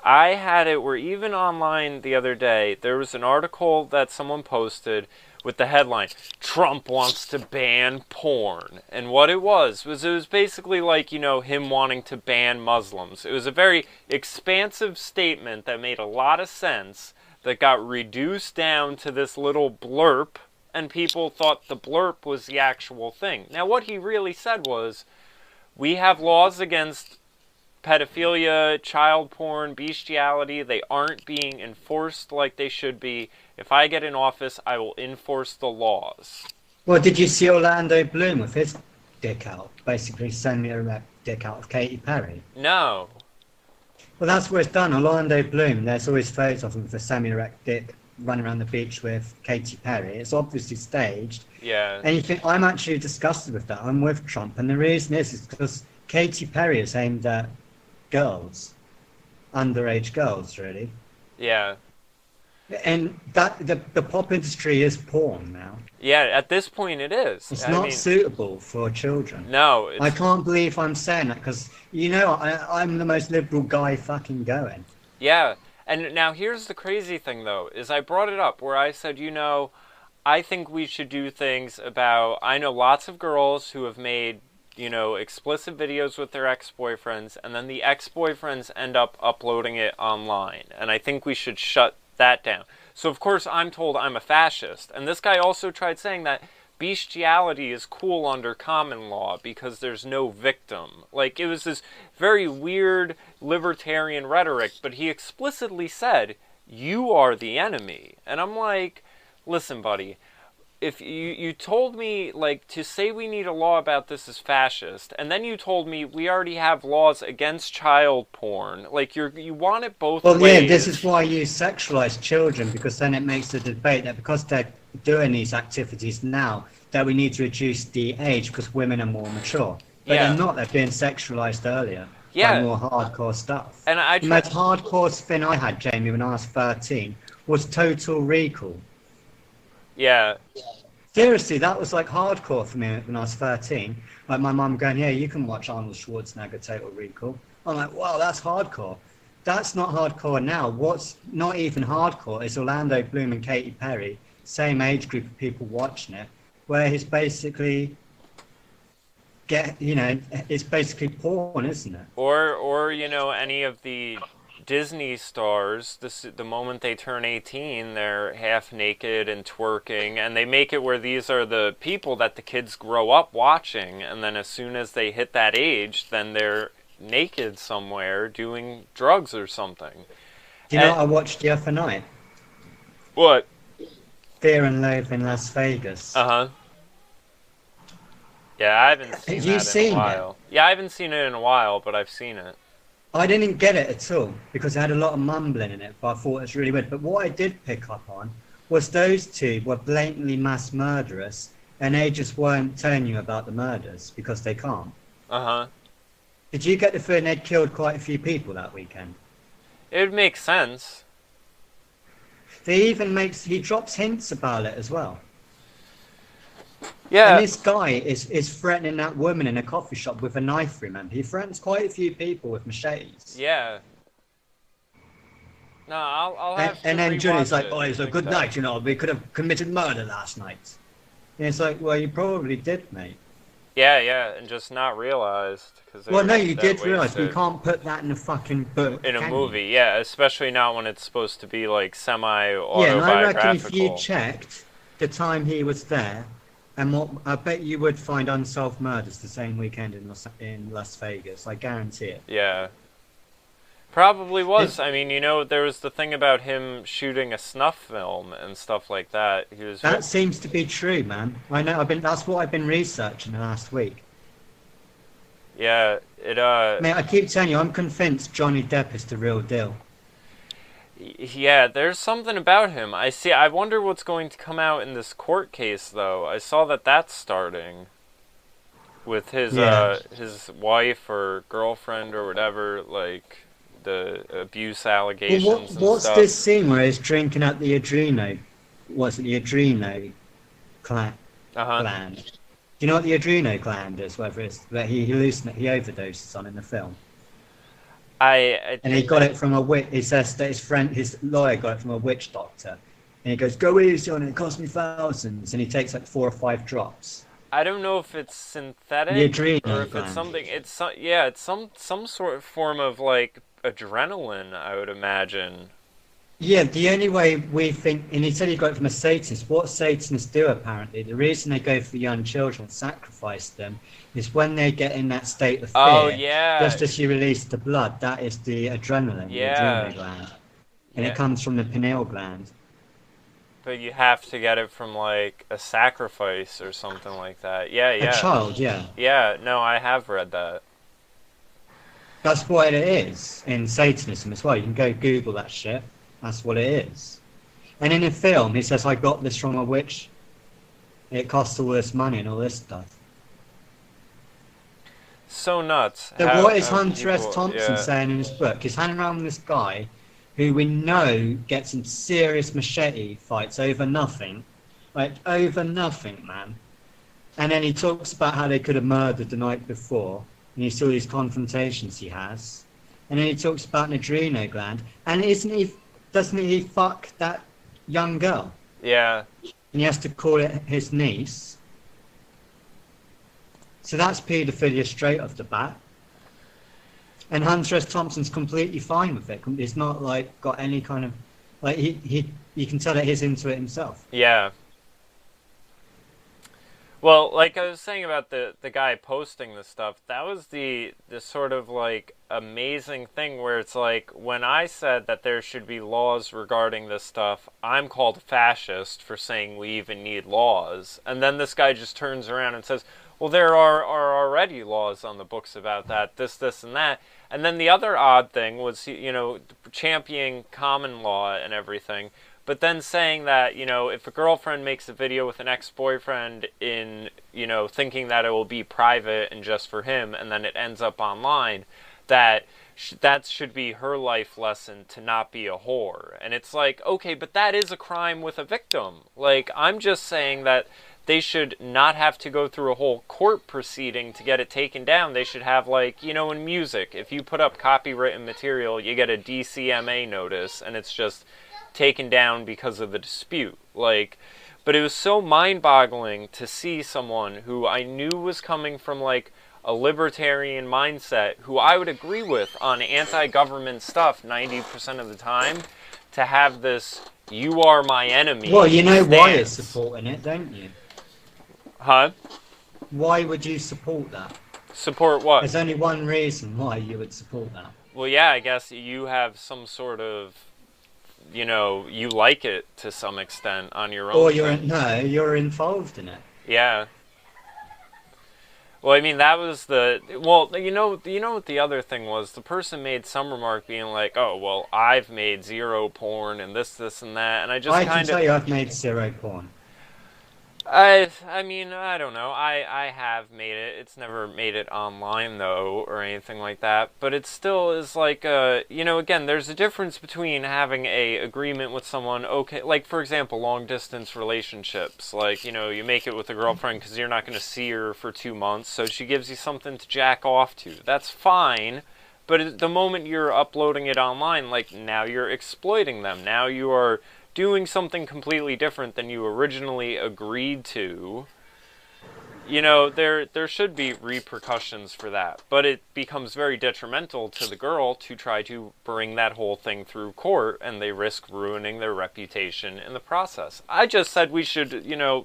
I had it where even online the other day there was an article that someone posted with the headline Trump wants to ban porn. And what it was basically like, him wanting to ban Muslims. It was a very expansive statement that made a lot of sense that got reduced down to this little blurb and people thought the blurb was the actual thing. Now what he really said was we have laws against pedophilia, child porn, bestiality. They aren't being enforced like they should be. If I get in office, I will enforce the laws. Well, did you see Orlando Bloom with his dick out? Basically, sending a rep dick out of Katy Perry. No. Well, that's what it's done. Orlando Bloom, there's always photos of him with a semi-erect dick running around the beach with Katy Perry. It's obviously staged. Yeah. And you think, I'm actually disgusted with that. I'm with Trump. And the reason is because Katy Perry is aimed at girls, underage girls, really. Yeah. And that the pop industry is porn now. Yeah, at this point it is. It's I not mean, suitable for children. no, I it's can't believe I'm saying that because, I'm the most liberal guy fucking going. yeah. And now here's the crazy thing though, is I brought it up where I said, I think we should do things about I know lots of girls who have made explicit videos with their ex-boyfriends, and then the ex-boyfriends end up uploading it online. And I think we should shut that down. So, of course, I'm told I'm a fascist. And this guy also tried saying that bestiality is cool under common law because there's no victim. Like, it was this very weird libertarian rhetoric, but he explicitly said, you are the enemy. And I'm like, listen, buddy, if you told me like to say we need a law about this is fascist, and then you told me we already have laws against child porn, like you want it both Well, ways. yeah, this is why you sexualize children, because then it makes the debate that because they're doing these activities now, that we need to reduce the age because women are more mature. But Yeah. they're not, they're being sexualized earlier Yeah. by more hardcore stuff. And I The most hardcore thing I had, Jamie, when I was 13, was Total Recall. yeah, Seriously, that was like hardcore for me when I was 13. Like my mum going, yeah, you can watch Arnold Schwarzenegger Total Recall. I'm like, wow, that's hardcore. That's not hardcore now. What's not even hardcore is Orlando Bloom and Katy Perry, same age group of people watching it, where he's basically it's basically porn, isn't it? or any of the Disney stars, the moment they turn 18, they're half naked and twerking, and they make it where these are the people that the kids grow up watching, and then as soon as they hit that age, then they're naked somewhere doing drugs or something. Do you know what I watched the other night? What? Fear and Loathing in Las Vegas. Uh-huh. Yeah, I haven't seen Have you that in seen a while. Yeah, I haven't seen it in a while, but I've seen it. I didn't get it at all because it had a lot of mumbling in it, but I thought it was really weird. But what I did pick up on was those two were blatantly mass murderers, and they just weren't telling you about the murders because they can't. Uh-huh. Did you get the feeling they'd killed quite a few people that weekend? It would make sense. He drops hints about it as well. Yeah. And this guy is threatening that woman in a coffee shop with a knife, remember? He threatens quite a few people with machetes. Yeah. No, I'll have to and then Julian's like, it. oh, it was a good night, you know, we could have committed murder last night. And it's like, well, you probably did, mate. Yeah, and just not realized. Well, no, you did realise, but you can't put that in a fucking book, in a movie, yeah, especially not when it's supposed to be, like, semi-autobiographical. Yeah, and I reckon if you checked the time he was there, and I bet you would find unsolved murders the same weekend in Las Vegas. I guarantee it. Yeah. Probably was. I mean, you know, there was the thing about him shooting a snuff film and stuff like that. That seems to be true, man. I know. That's what I've been researching the last week. Yeah, Mate, I keep telling you, I'm convinced Johnny Depp is the real deal. Yeah, there's something about him. I wonder what's going to come out in this court case, though. I saw that that's starting with his wife or girlfriend or whatever, like the abuse allegations and stuff. What's this scene where he's drinking at the Adreno? What's it, the Adreno gland? Do you know what the Adreno gland is? Whether it's that he overdoses on in the film. And he got it from a witch. He says that his lawyer got it from a witch doctor. And he goes, go easy on it, it cost me thousands. And he takes like 4 or 5 drops. I don't know if it's synthetic or if it's something. It's some sort of form of like adrenaline, I would imagine. Yeah, the only way we think, and he said he got it from a Satanist. What Satanists do apparently, the reason they go for young children and sacrifice them, is when they get in that state of fear. Oh yeah. Just as you release the blood, that is the adrenaline, the adrenal gland, and it comes from the pineal gland. But you have to get it from like a sacrifice or something like that. Yeah. A child, yeah. Yeah, no, I have read that. That's what it is in Satanism as well. You can go Google that shit. That's what it is. And in the film, he says, I got this from a witch. It costs all this money and all this stuff. So nuts. So what is Hunter S. Thompson saying in his book? He's hanging around with this guy who we know gets in serious machete fights over nothing. Like, over nothing, man. And then he talks about how they could have murdered the night before. And you saw these confrontations he has. And then he talks about an adrenal gland. And doesn't he fuck that young girl? Yeah. And he has to call it his niece. So that's paedophilia straight off the bat. And Hunter S. Thompson's completely fine with it. He's not like got any kind of like you can tell that he's into it himself. Yeah. Well, like I was saying about the guy posting the stuff, that was the sort of like amazing thing where it's like when I said that there should be laws regarding this stuff, I'm called fascist for saying we even need laws. And then this guy just turns around and says, well, there are already laws on the books about that, this, and that. And then the other odd thing was, you know, championing common law and everything. But then saying that, you know, if a girlfriend makes a video with an ex-boyfriend in, you know, thinking that it will be private and just for him, and then it ends up online, that should be her life lesson to not be a whore. And it's like, okay, but that is a crime with a victim. Like, I'm just saying that they should not have to go through a whole court proceeding to get it taken down. They should have, like, you know, in music, if you put up copywritten material, you get a DCMA notice, and it's just taken down because of the dispute. Like, but it was so mind-boggling to see someone who I knew was coming from like a libertarian mindset, who I would agree with on anti-government stuff 90% of the time, to have this "you are my enemy" well, you know stance. why it's supporting it, don't you? Huh? Why would you support that? Support what? There's only one reason why you would support that. Well, yeah, I guess you have some sort of, you know, you like it to some extent on your own. Or you're involved in it. Yeah. Well, I mean, that was the well. You know what the other thing was. The person made some remark being like, "Oh, well, I've made zero porn and this, and that," and I just I can kind of, tell you I've made zero porn. I mean, I don't know. I have made it. It's never made it online though, or anything like that. But it still is like, again, there's a difference between having a agreement with someone. Okay, like for example, long distance relationships. Like you make it with a girlfriend because you're not going to see her for 2 months, so she gives you something to jack off to. That's fine. But the moment you're uploading it online, like now you're exploiting them. Now you are doing something completely different than you originally agreed to. There should be repercussions for that, but it becomes very detrimental to the girl to try to bring that whole thing through court, and they risk ruining their reputation in the process. I just said we should,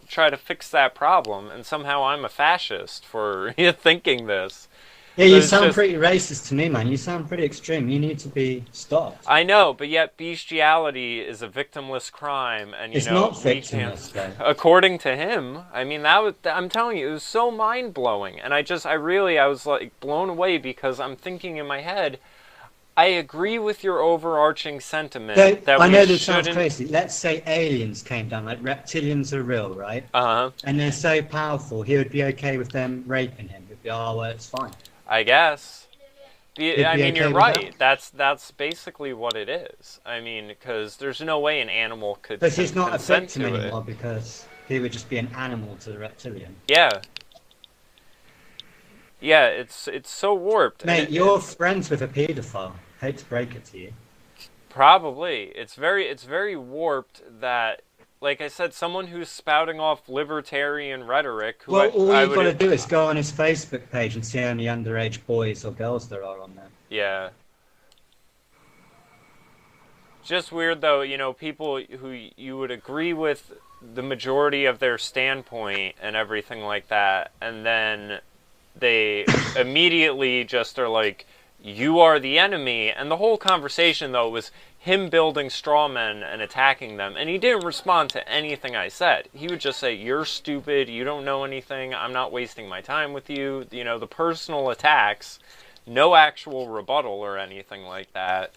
try to fix that problem, and somehow I'm a fascist for thinking this. Yeah, But you it's sound just, pretty racist to me, man. You sound pretty extreme. You need to be stopped. I know, but yet bestiality is a victimless crime, and It's not we can't. victimless, though. According to him, I mean, I'm telling you, it was so mind blowing, and I was like blown away because I'm thinking in my head, I agree with your overarching So, sentiment that I we know this sounds shouldn't. crazy. Let's say aliens came down, like reptilians are real, right? Uh huh. And they're so powerful, he would be okay with them raping him. He'd be, oh, well, it's fine. I guess. He'd I be mean, okay you're with right. that. That's basically what it is. I mean, because there's no way an animal could But he's not a consent victim to it. anymore because he would just be an animal to the reptilian. Yeah. Yeah, it's so warped. Mate, you're friends with a paedophile. Hate to break it to you. Probably. It's very warped that, like I said, someone who's spouting off libertarian rhetoric, who Well, all I you've got to would, do is go on his Facebook page and see how many underage boys or girls there are on there. yeah. Just weird though, people who you would agree with the majority of their standpoint and everything like that, and then they immediately just are like, you are the enemy. And the whole conversation though was him building straw men and attacking them, and he didn't respond to anything I said. He would just say, you're stupid, you don't know anything, I'm not wasting my time with you. The personal attacks, no actual rebuttal or anything like that.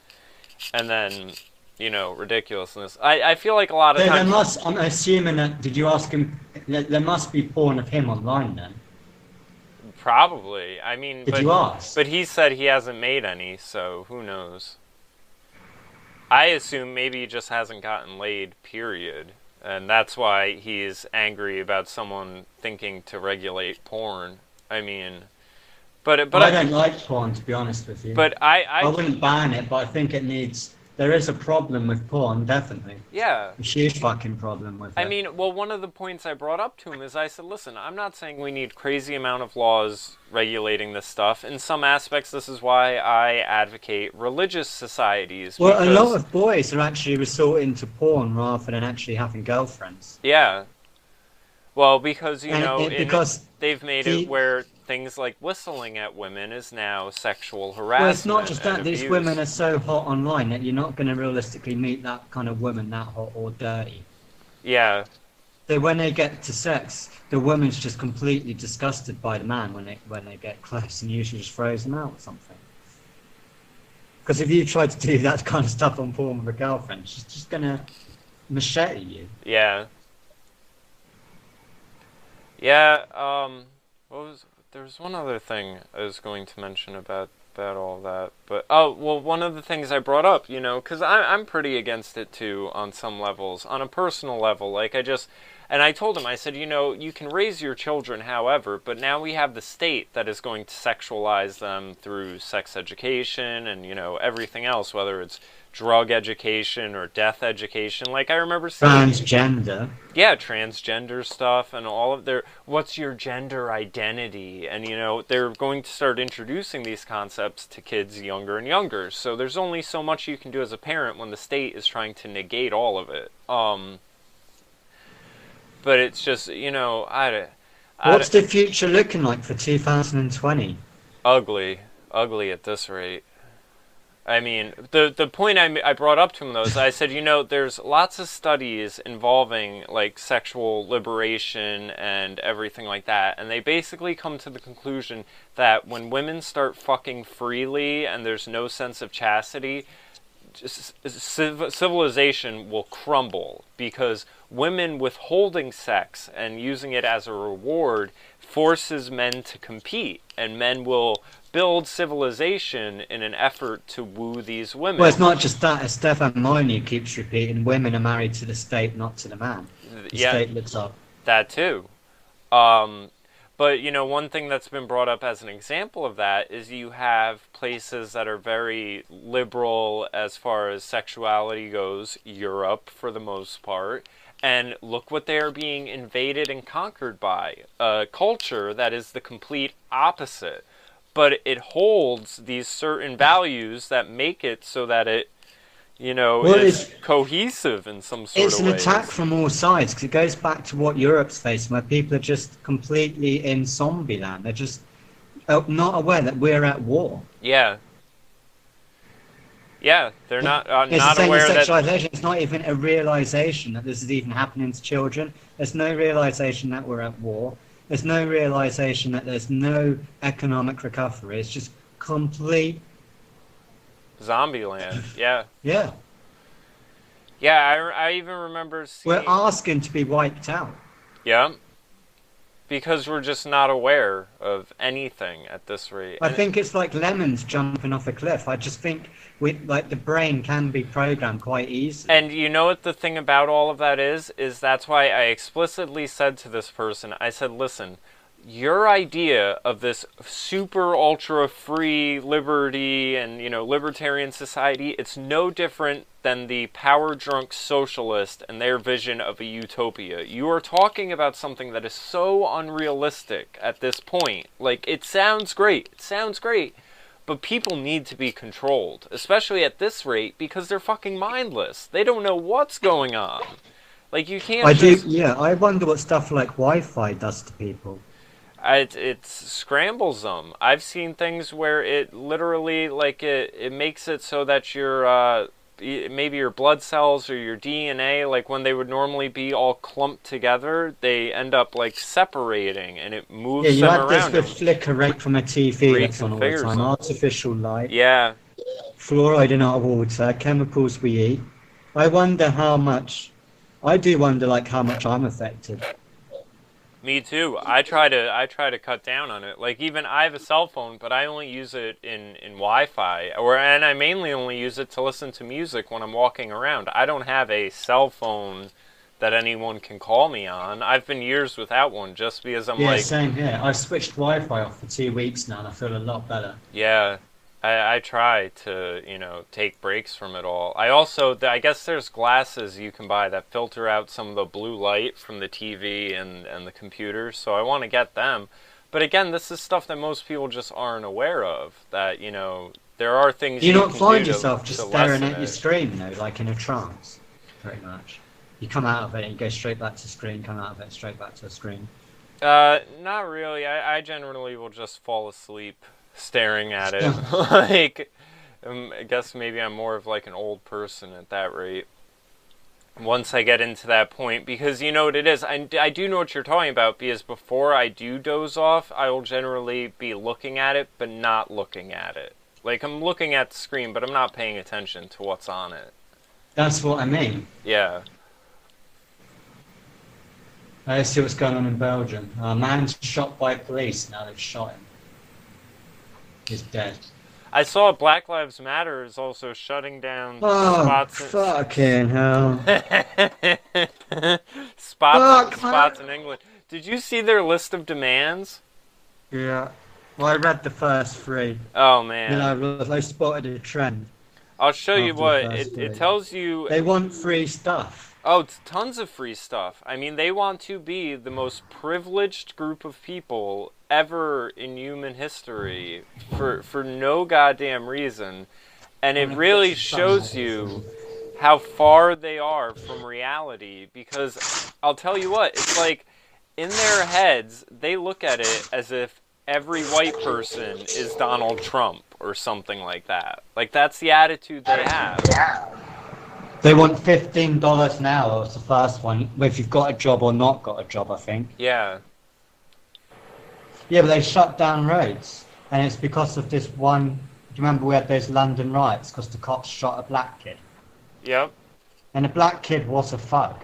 And then ridiculousness. I feel like a lot of So there times. must, I'm assuming that, did you ask him, there must be porn of him online then. Probably. I mean, Did you ask? but he said he hasn't made any, so who knows? I assume maybe he just hasn't gotten laid, period. And that's why he's angry about someone thinking to regulate porn. I mean, but I don't like porn, to be honest with you. But I wouldn't ban it, but I think it needs, there is a problem with porn, definitely. yeah. A huge fucking problem with it. I mean, well, one of the points I brought up to him is I said, listen, I'm not saying we need crazy amount of laws regulating this stuff. In some aspects, this is why I advocate religious societies. Well, a because, lot of boys are actually resorting to porn rather than actually having girlfriends. yeah. Well, because, Because they've made it where things like whistling at women is now sexual harassment. Well, it's not just that. and These abuse. women are so hot online that you're not going to realistically meet that kind of woman that hot or dirty. Yeah. So when they get to sex, the woman's just completely disgusted by the man when they get close, and usually just throws them out or something. Because if you try to do that kind of stuff on porn with a girlfriend, she's just going to machete you. Yeah. Yeah, there was one other thing I was going to mention about all that, but one of the things I brought up, because I'm pretty against it too on some levels, on a personal level, and I told him, I said, you can raise your children however, but now we have the state that is going to sexualize them through sex education and, everything else, whether it's drug education or death education. Like, I remember seeing... Transgender. Yeah, transgender stuff and all of their... What's your gender identity? And, they're going to start introducing these concepts to kids younger and younger. So there's only so much you can do as a parent when the state is trying to negate all of it. But it's just, What's the future looking like for 2020? ugly at this rate. I mean, the point I brought up to him, though, is I said, there's lots of studies involving, like, sexual liberation and everything like that, and they basically come to the conclusion that when women start fucking freely and there's no sense of chastity, civilization will crumble, because women withholding sex and using it as a reward forces men to compete, and men will build civilization in an effort to woo these women. Well, it's not just that. As Stefan Molyneux keeps repeating, women are married to the state, not to the man. The state looks up. That too. But, one thing that's been brought up as an example of that is you have places that are very liberal as far as sexuality goes, Europe for the most part, and look what they are being invaded and conquered by, a culture that is the complete opposite. But it holds these certain values that make it so that it, is cohesive in some sort of way. It's an attack from all sides, because it goes back to what Europe's facing, where people are just completely in zombie land. They're just not aware that we're at war. Yeah. Yeah, they're not not aware that... sexualization. It's not even a realization that this is even happening to children. There's no realization that we're at war. There's no realization that there's no economic recovery. It's just complete zombie land. Yeah. Yeah. Yeah, I even remember seeing... We're asking to be wiped out. Yeah. Because we're just not aware of anything at this rate. I think it's like lemons jumping off a cliff. I just think the brain can be programmed quite easily. And you know what the thing about all of that is that's why I explicitly said to this person, I said, listen, your idea of this super ultra free liberty and, libertarian society, it's no different than the power drunk socialist and their vision of a utopia. You are talking about something that is so unrealistic at this point. Like, it sounds great. But people need to be controlled, especially at this rate, because they're fucking mindless. They don't know what's going on. Like, you can't I wonder what stuff like Wi-Fi does to people. It scrambles them. I've seen things where it literally, like, it makes it so that your, maybe your blood cells or your DNA, like, when they would normally be all clumped together, they end up, like, separating, and it moves them around. Yeah, you have this flicker right from a TV that's on all the time. Artificial light. Yeah. Fluoride in our water, chemicals we eat. I do wonder, how much I'm affected. Me too. I try to cut down on it. Like, even I have a cell phone, but I only use it in Wi-Fi, and I mainly only use it to listen to music when I'm walking around. I don't have a cell phone that anyone can call me on. I've been years without one just because Yeah, same here. I've switched Wi-Fi off for 2 weeks now, and I feel a lot better. Yeah. I try to, take breaks from it all. I guess there's glasses you can buy that filter out some of the blue light from the TV and the computer, so I want to get them. But again, this is stuff that most people just aren't aware of, that, there are things you don't can find do yourself to just staring at it. your screen, like in a trance, pretty much. You come out of it and you go straight back to screen, come out of it, straight back to the screen. Not really. I generally will just fall asleep staring at it. Like, I guess maybe I'm more of like an old person at that rate. Once I get into that point, because you know what it is, I do know what you're talking about, because before I do doze off, I will generally be looking at it, but not looking at it. Like, I'm looking at the screen, but I'm not paying attention to what's on it. That's what I mean. Yeah. I see what's going on in Belgium. A man's shot by police, now they've shot him. He's dead. I saw Black Lives Matter is also shutting down spots. Fucking hell. spots in England. Did you see their list of demands? Yeah. Well, I read the first 3. Oh, man. Then I spotted a trend. I'll show you what. It tells you... They want free stuff. Oh, it's tons of free stuff. I mean, they want to be the most privileged group of people ever in human history for no goddamn reason. And it really shows you how far they are from reality, because I'll tell you what, it's like in their heads, they look at it as if every white person is Donald Trump, or something like that. Like, that's the attitude they have. They want $15 an hour was the first one, if you've got a job or not got a job, I think. Yeah. Yeah, but they shut down roads, and it's because of this one. Do you remember we had those London riots because the cops shot a black kid? Yep. And the black kid was a thug.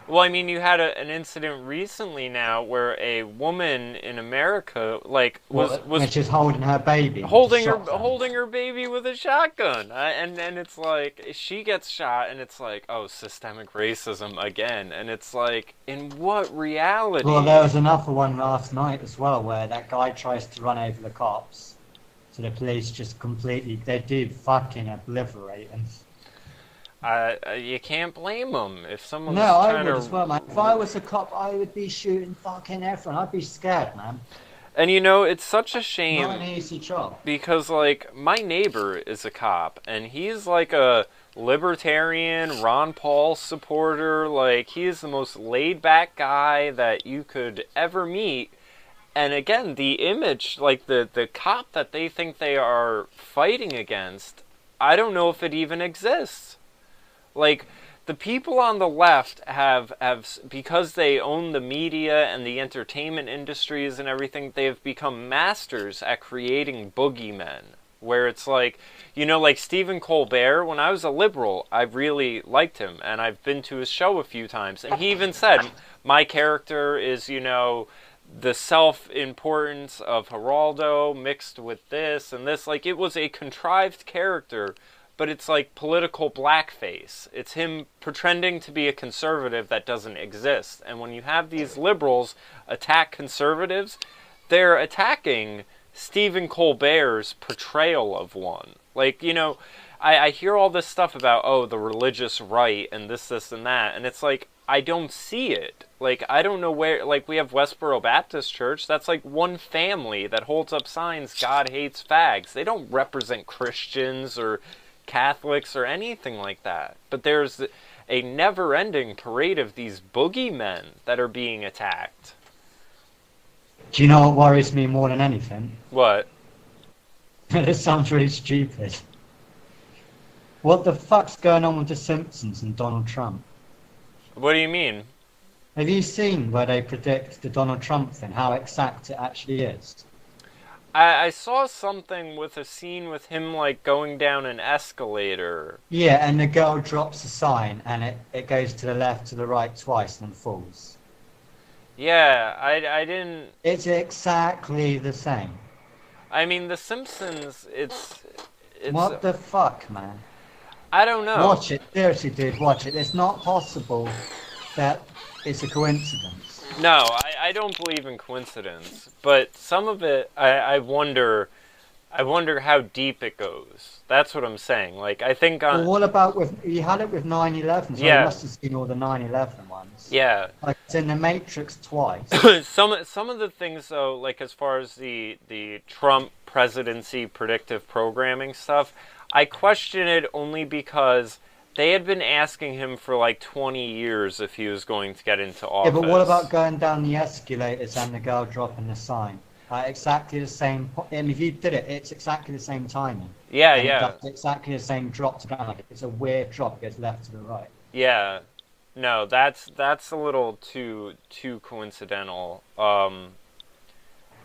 Well, I mean, you had an incident recently now where a woman in America, like, was when she's holding her baby, holding her baby with a shotgun, and it's like she gets shot, and it's like, oh, systemic racism again, and it's like, in what reality? Well, there was another one last night as well where that guy tries to run over the cops, so the police just completely they do fucking obliterate him. You can't blame them if someone's No, I trying would to... as well, man. If I was a cop, I would be shooting fucking everyone. I'd be scared, man. And you know, it's such a shame. Not an easy job. Because, like, my neighbor is a cop, and he's like a libertarian, Ron Paul supporter. Like, he is the most laid-back guy that you could ever meet. And again, the image, like, the cop that they think they are fighting against, I don't know if it even exists. Like, the people on the left have, because they own the media and the entertainment industries and everything, they have become masters at creating boogeymen. Where it's like, you know, like Stephen Colbert, when I was a liberal, I really liked him, and I've been to his show a few times, and he even said, my character is, you know, the self-importance of Geraldo mixed with this and this. Like, it was a contrived character, but it's like political blackface. It's him pretending to be a conservative that doesn't exist. And when you have these liberals attack conservatives, they're attacking Stephen Colbert's portrayal of one. Like, you know, I hear all this stuff about, oh, the religious right and this, and that. And it's like, I don't see it. Like, I don't know where, like, we have Westboro Baptist Church. That's like one family that holds up signs, God hates fags. They don't represent Christians or Catholics or anything like that. But there's a never-ending parade of these boogeymen that are being attacked. Do you know what worries me more than anything? What? This sounds really stupid. What the fuck's going on with The Simpsons and Donald Trump? What do you mean? Have you seen where they predict the Donald Trump thing, how exact it actually is? I saw something with a scene with him, like, going down an escalator. Yeah, and the girl drops a sign, and it goes to the left, to the right twice, and then falls. Yeah, I didn't... It's exactly the same. I mean, The Simpsons, it's... What the fuck, man? I don't know. Watch it. Seriously, dude, watch it. It's not possible that it's a coincidence. No, I don't believe in coincidence, but some of it, I wonder how deep it goes. That's what I'm saying. Like, I think on... Well, what about you had it with 9/11, so yeah. You must have seen all the 9/11 ones. Yeah. Like, it's in The Matrix twice. Some of the things, though, like, as far as the Trump presidency predictive programming stuff, I question it only because they had been asking him for like 20 years if he was going to get into office. Yeah, but what about going down the escalators and the girl dropping the sign? Exactly the same. And if you did it, it's exactly the same timing. Yeah, and yeah. It's exactly the same drop to ground. Like, it's a weird drop. It goes left to the right. Yeah. No, that's a little too coincidental. And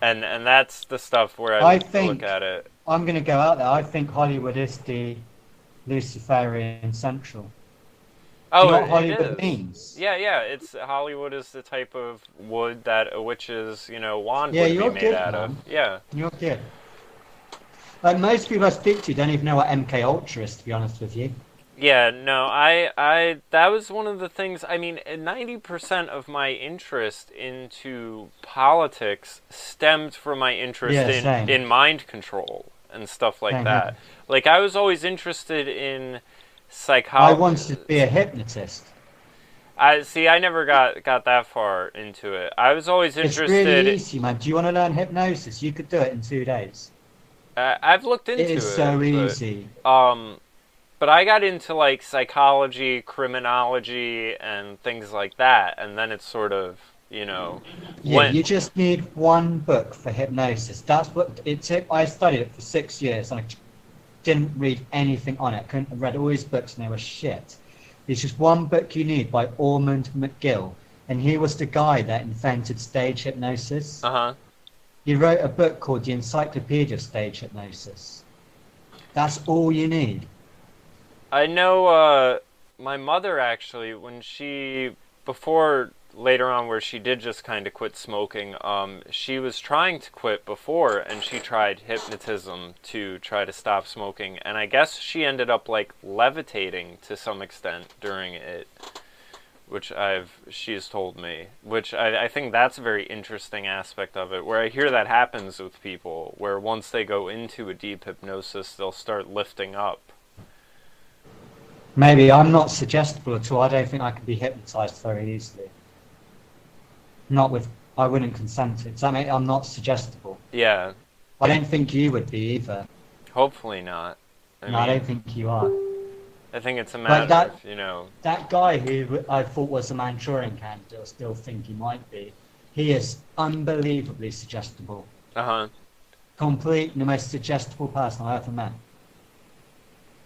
that's the stuff where I look at it. I'm going to go out there. I think Hollywood is the Luciferian Central. Oh, do you know what Hollywood means? Yeah. It's Hollywood is the type of wood that a witch's, wand Yeah, would be you're made good, out man. of. Yeah. You're good. Like, most people I speak to don't even know what MK Ultra is, to be honest with you. Yeah, no, I that was one of the things. I mean, 90% of my interest into politics stemmed from my interest in mind control and stuff like that. Like, I was always interested in psychology. I wanted to be a hypnotist. I never got that far into it. I was always interested. It's really easy, man. Do you want to learn hypnosis? You could do it in 2 days. I've looked into it. It is so easy. But I got into, like, psychology, criminology, and things like that, and then it sort of you know, Yeah, when you just need one book for hypnosis. That's what it took. I studied it for 6 years and I didn't read anything on it. I read all his books and they were shit. There's just one book you need by Ormond McGill, and he was the guy that invented stage hypnosis. uh-huh. He wrote a book called The Encyclopedia of Stage Hypnosis. That's all you need. I know my mother actually, when she, before later on where she did just kind of quit smoking, she was trying to quit before and she tried hypnotism to try to stop smoking, and I guess she ended up like levitating to some extent during it, which she's told me, which I think that's a very interesting aspect of it, where I hear that happens with people, where once they go into a deep hypnosis, they'll start lifting up. Maybe I'm not suggestible at all. I don't think I can be hypnotized very easily. Not with, I wouldn't consent to. Does that mean I'm not suggestible? Yeah, I don't think you would be either. hopefully not. No, I don't think you are. I think it's a But matter of, that guy who I thought was a Manchurian candidate, I still think he might be. He is unbelievably suggestible. uh-huh. Complete, the most suggestible person I ever met.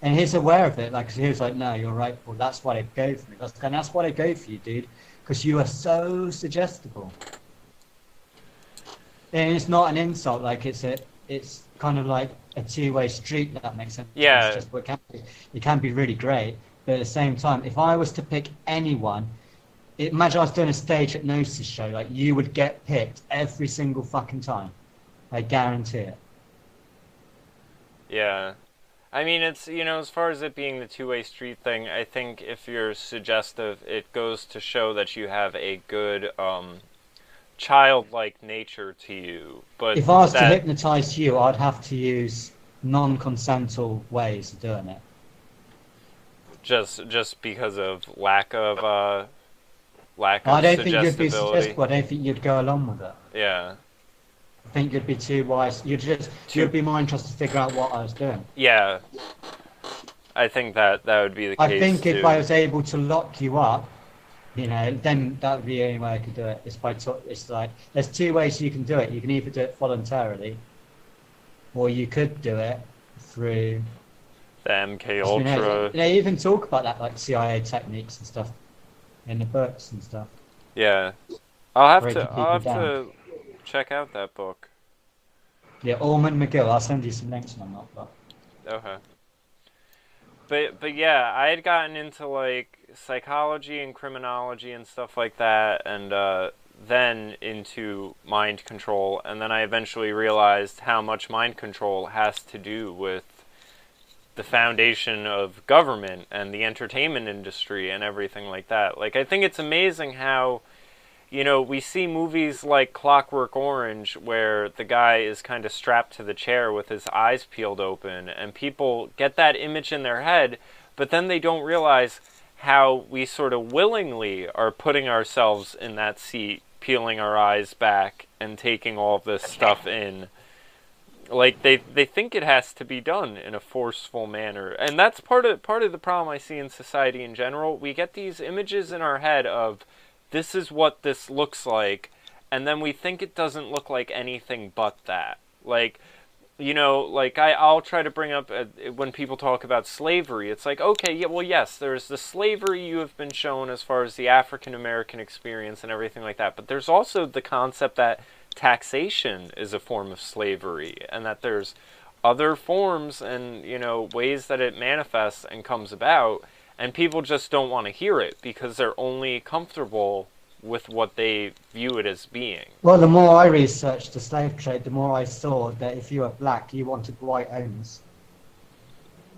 And he's aware of it. Like, he was like, no, you're right, Paul. That's why they go for me. And that's why they go for you, dude. Because you are so suggestible. And it's not an insult. Like, it's kind of like a two-way street, that makes sense. Yeah. It's just, it can be really great. But at the same time, if I was to pick anyone, imagine I was doing a stage hypnosis show. Like, you would get picked every single fucking time. I guarantee it. Yeah. I mean, it's, as far as it being the two-way street thing, I think if you're suggestive, it goes to show that you have a good, childlike nature to you. But if I was to hypnotize you, I'd have to use non-consensual ways of doing it. Just because of lack of I don't think you'd be suggestibility. suggestible. I don't think you'd go along with it. Yeah. I think you'd be too wise. You'd be more interested to figure out what I was doing. Yeah. I think that would be the case. I think too. if I was able to lock you up, then that would be the only way I could do it. It's like there's two ways you can do it. You can either do it voluntarily, or you could do it through the MK Ultra. They even talk about that, like CIA techniques and stuff, in the books and stuff. Yeah, I'll have to check out that book. Yeah, Ormond McGill. I'll send you some links on that book. Okay. But yeah, I had gotten into like psychology and criminology and stuff like that, and then into mind control, and then I eventually realized how much mind control has to do with the foundation of government and the entertainment industry and everything like that. Like, I think it's amazing how, we see movies like Clockwork Orange where the guy is kind of strapped to the chair with his eyes peeled open, and people get that image in their head, but then they don't realize how we sort of willingly are putting ourselves in that seat, peeling our eyes back and taking all this stuff in. Like, they think it has to be done in a forceful manner, and that's part of the problem I see in society in general. We get these images in our head of, this is what this looks like, and then we think it doesn't look like anything but that. Like, I'll try to bring up, when people talk about slavery, it's like, okay, yeah, well, yes, there's the slavery you have been shown as far as the African-American experience and everything like that, but there's also the concept that taxation is a form of slavery, and that there's other forms and, ways that it manifests and comes about, and people just don't want to hear it because they're only comfortable with what they view it as being. Well, the more I researched the slave trade, the more I saw that if you were black, you wanted white owners.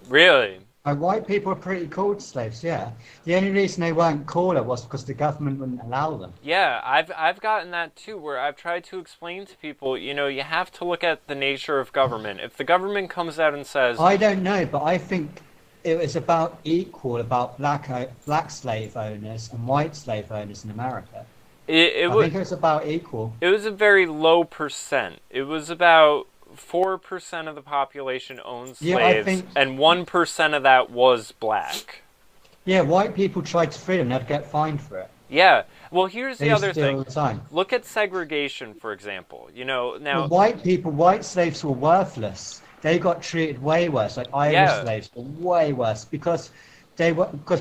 Really? White people were pretty called slaves, yeah. The only reason they weren't cooler was because the government wouldn't allow them. Yeah, I've gotten that too, where I've tried to explain to people, you have to look at the nature of government. If the government comes out and says... I don't know, but I think it was about black slave owners and white slave owners in America. I think it was about equal. It was a very low percent. It was about 4% of the population owned slaves, and 1% of that was black. Yeah, white people tried to free them, they'd get fined for it. Yeah, Well, here's They the used other to do it all thing. the time. Look at segregation, for example. Well, Now, white slaves were worthless. They got treated way worse. Like Irish yeah, slaves were way worse because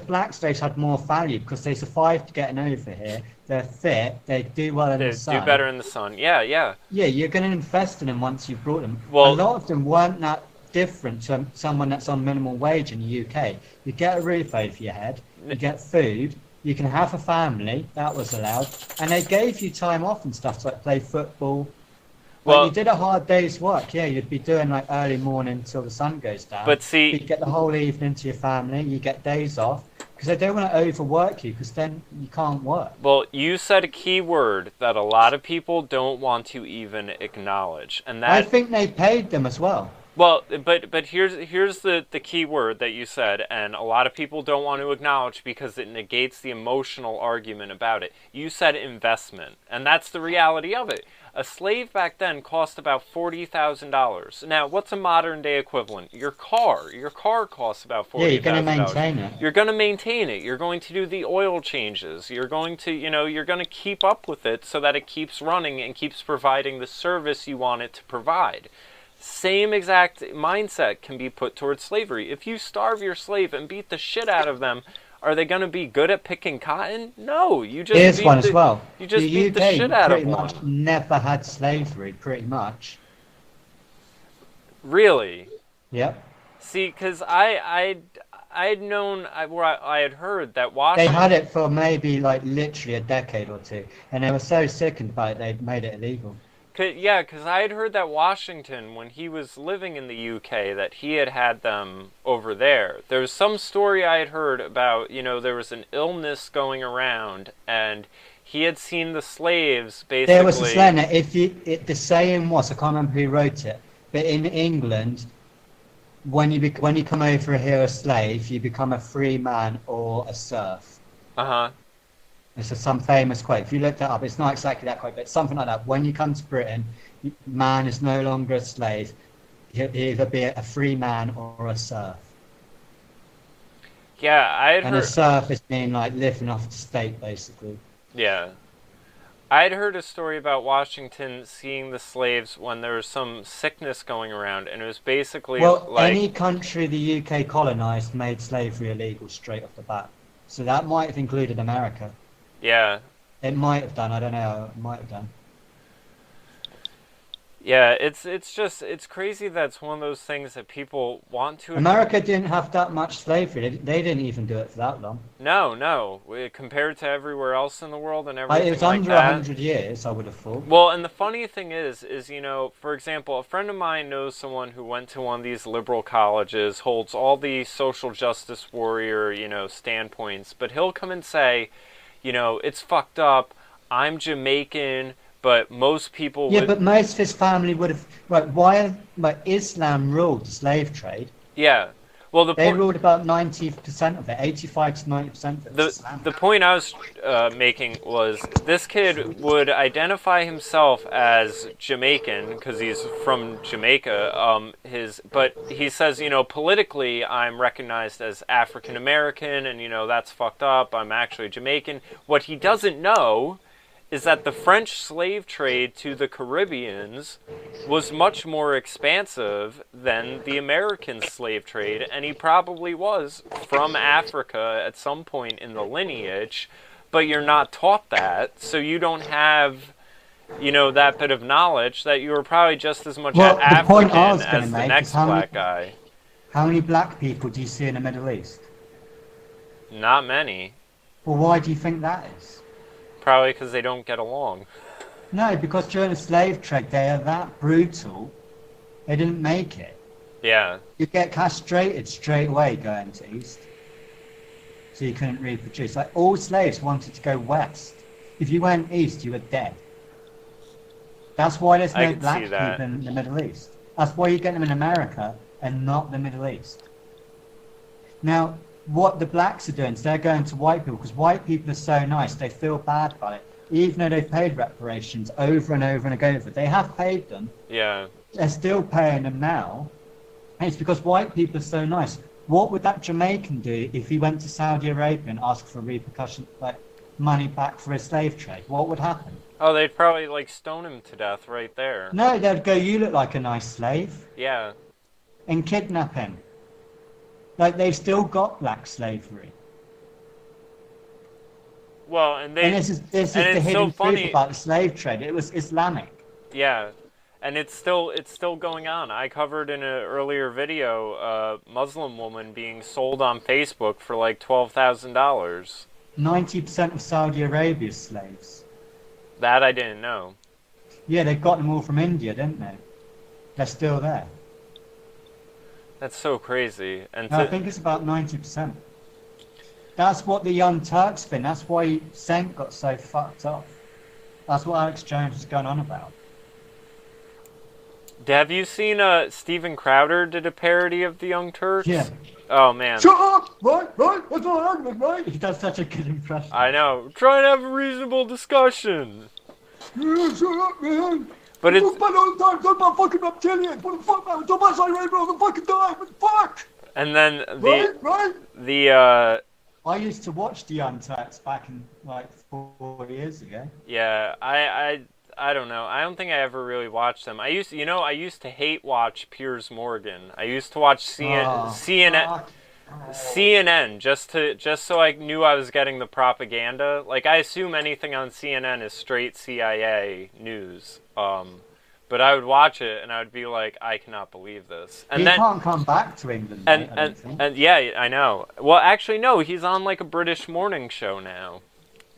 black slaves had more value because they survived getting over here. They're fit. They do well in the they do sun. better in the sun. Yeah, yeah. Yeah, you're going to invest in them once you've brought them. A Well, lot of them weren't that different to someone that's on minimum wage in the UK. You get a roof over your head, you get food, you can have a family, that was allowed, and they gave you time off and stuff to like play football. Like you well, did a hard day's work, yeah, you'd be doing like early morning till the sun goes down, but but see, you get the whole evening to your family, you get days off, because they don't want to overwork you, because then you can't work. well, you said a key word that a lot of people don't want to even acknowledge, and I that think they paid them as well. well, but here's the key word that you said, and a lot of people don't want to acknowledge because it negates the emotional argument about it. You said investment, and that's the reality of it. A slave back then cost about $40,000. Now, what's a modern day equivalent? Your car. Your car costs about Yeah, you're going to $40,000. maintain it. You're going to maintain it. You're going to do the oil changes. You're going to, you're going to keep up with it so that it keeps running and keeps providing the service you want it to provide. Same exact mindset can be put towards slavery. If you starve your slave and beat the shit out of them, are they going to be good at picking cotton? No, you just Here's beat one the, as well. You just The beat the UK shit out of pretty one. much never had slavery, pretty much. Really? Yep. See, because I had known, I had heard that They Washington. had it for maybe like literally a decade or two, and they were so sickened by it they made it illegal. Yeah, because I had heard that Washington, when he was living in the UK, that he had them over there. There was some story I had heard about, there was an illness going around, and he had seen the slaves basically. There was a slang that the saying was, I can't remember who wrote it, but in England, when you come over here a slave, you become a free man or a serf. Uh-huh. This is some famous quote. If you look that up, it's not exactly that quote, but it's something like that. When you come to Britain, man is no longer a slave. He'll either be a free man or a serf. Yeah, I had And heard. a serf is being like living off the state, basically. Yeah. I'd heard a story about Washington seeing the slaves when there was some sickness going around, and it was basically Well, like. any country the UK colonised made slavery illegal straight off the bat. So that might have included America. Yeah. It might have done, I don't know, it might have done. Yeah, it's crazy that it's one of those things that people want to. America didn't have that much slavery. They didn't even do it for that long. No. Compared to everywhere else in the world and everything It was like under that. 100 years, I would have thought. Well, and the funny thing is, for example, a friend of mine knows someone who went to one of these liberal colleges, holds all the social justice warrior, standpoints, but he'll come and say, it's fucked up. I'm Jamaican. But most people Yeah, but most of his family would have. Right, Islam ruled the slave trade. Yeah. Well, They ruled about 90% of it, 85 to 90% of it. the point I was making was this kid would identify himself as Jamaican because he's from Jamaica. But he says, politically I'm recognized as African American, and that's fucked up. I'm actually Jamaican. What he doesn't know is that the French slave trade to the Caribbeans was much more expansive than the American slave trade, and he probably was from Africa at some point in the lineage, but you're not taught that, so you don't have, that bit of knowledge that you were probably just as much African as the next black guy. How many black people do you see in the Middle East? Not many. Well, why do you think that is? Probably because they don't get along. No, because during the slave trade, they are that brutal, they didn't make it. Yeah. You get castrated straight away going to East. So you couldn't reproduce. Like, all slaves wanted to go west. If you went east, you were dead. That's why there's no black people in the Middle East. That's why you get them in America and not the Middle East. Now, what the blacks are doing is they're going to white people because white people are so nice, they feel bad about it. Even though they've paid reparations over and over and over. They have paid them. Yeah. They're still paying them now. And it's because white people are so nice. What would that Jamaican do if he went to Saudi Arabia and asked for repercussion, like money back for a slave trade, what would happen? Oh, they'd probably like stone him to death right there. No, they'd go, you look like a nice slave, Yeah. and kidnap him. Like, they've still got black slavery. Well, and And this is and the it's hidden so funny. truth about the slave trade. It was Islamic. Yeah, and it's still going on. I covered in an earlier video a Muslim woman being sold on Facebook for like $12,000. 90% of Saudi Arabia's slaves. That I didn't know. Yeah, they got them all from India, didn't they? They're still there. That's so crazy. And No, I think it's about 90%. That's what the Young Turks think. That's why Cent got so fucked up. That's what Alex Jones was going on about. have you seen Steven Crowder did a parody of the Young Turks? Yeah. Oh man. Shut up! Right? What's the argument, right? He does such a good impression. I know. Try and have a reasonable discussion. Yeah, shut up, man! But it's all the time, talk about fucking reptilians! What the fuck, man? Talk about Saudi Arabia all the fucking time! What the fuck? and then Right? the I used to watch the Young Turks back in, like, 4 years ago. yeah, I don't know. I don't think I ever really watched them. I used to hate watch Piers Morgan. I used to watch CNN just so I knew I was getting the propaganda. Like I assume anything on CNN is straight CIA news. But I would watch it and I would be like, I cannot believe this. And he then can't come back to England, mate, and yeah, I know. Well, actually, no, he's on like a British morning show now.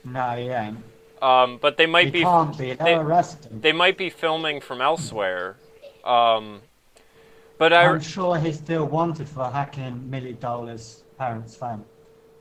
No, he ain't. But they might He can't be. They'll arrest him. They might be filming from elsewhere. But I'm sure he's still wanted for hacking $1 million parents' phone.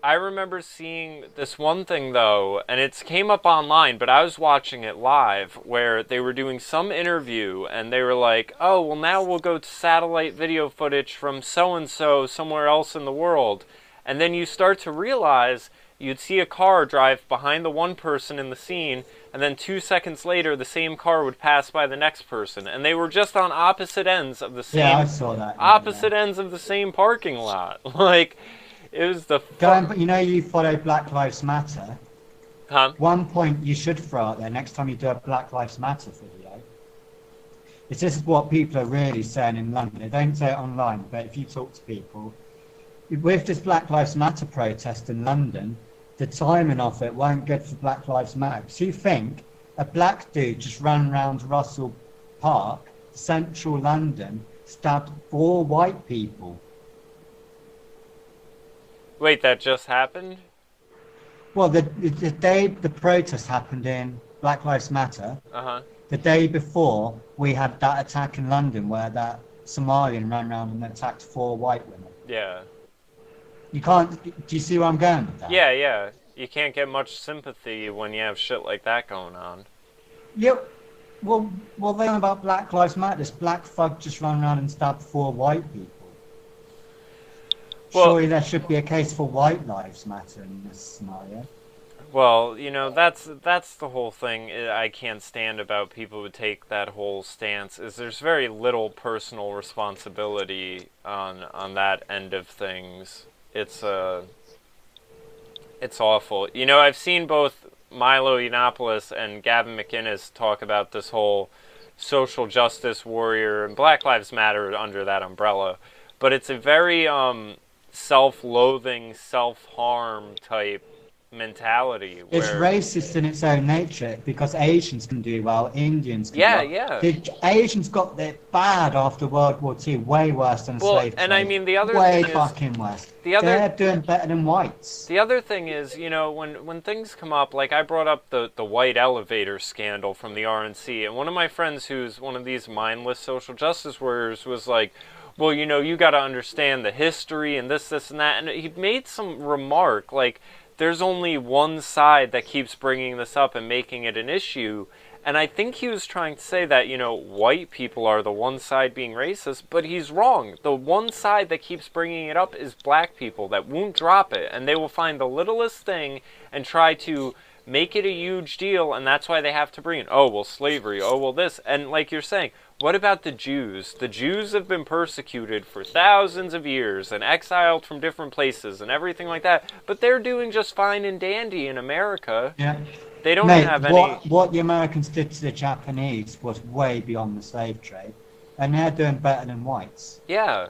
I remember seeing this one thing though, and it came up online, but I was watching it live, where they were doing some interview, and they were like, "Oh, well now we'll go to satellite video footage from so-and-so somewhere else in the world." And then you start to realize you'd see a car drive behind the one person in the scene, and then 2 seconds later the same car would pass by the next person, and they were just on opposite ends of the same Yeah, I saw that. opposite ends of the same parking lot. Like it was the you follow Black Lives Matter. Huh? One point you should throw out there next time you do a Black Lives Matter video is this is what people are really saying in London. They don't say it online, but if you talk to people, with this Black Lives Matter protest in London, the timing of it weren't good for Black Lives Matter. So you think a black dude just ran around Russell Park, central London, stabbed 4 white people. Wait, that just happened? Well, the day the protest happened in Black Lives Matter, the day before we had that attack in London where that Somalian ran around and attacked 4 white women. Yeah. You can't. Do you see where I'm going with that? Yeah. You can't get much sympathy when you have shit like that going on. Yep. Well, they know about Black Lives Matter. This black thug just ran around and stabbed 4 white people. Well, surely there should be a case for white lives matter in this scenario. Well, that's the whole thing I can't stand about people who take that whole stance, is there's very little personal responsibility on that end of things. It's awful. I've seen both Milo Yiannopoulos and Gavin McInnes talk about this whole social justice warrior and Black Lives Matter under that umbrella, but it's a very self-loathing, self-harm type mentality. It's racist in its own nature because Asians can do well, Indians can do well. Yeah. The Asians got it bad after World War II, way worse than slave trade. And I mean the other way thing fucking worse. They're doing better than whites. The other thing is, when things come up, like I brought up the white elevator scandal from the RNC, and one of my friends who's one of these mindless social justice warriors was like, well, you got to understand the history and this and that, and he made some remark like, there's only one side that keeps bringing this up and making it an issue. And I think he was trying to say that, white people are the one side being racist, but he's wrong. The one side that keeps bringing it up is black people that won't drop it. And they will find the littlest thing and try to make it a huge deal. And that's why they have to bring it. Oh, well, slavery. Oh, well, this. And like you're saying, What about the Jews? The Jews have been persecuted for thousands of years and exiled from different places and everything like that, but they're doing just fine and dandy in America. Yeah. They don't Mate, have any... what the Americans did to the Japanese was way beyond the slave trade, and they're doing better than whites. Yeah.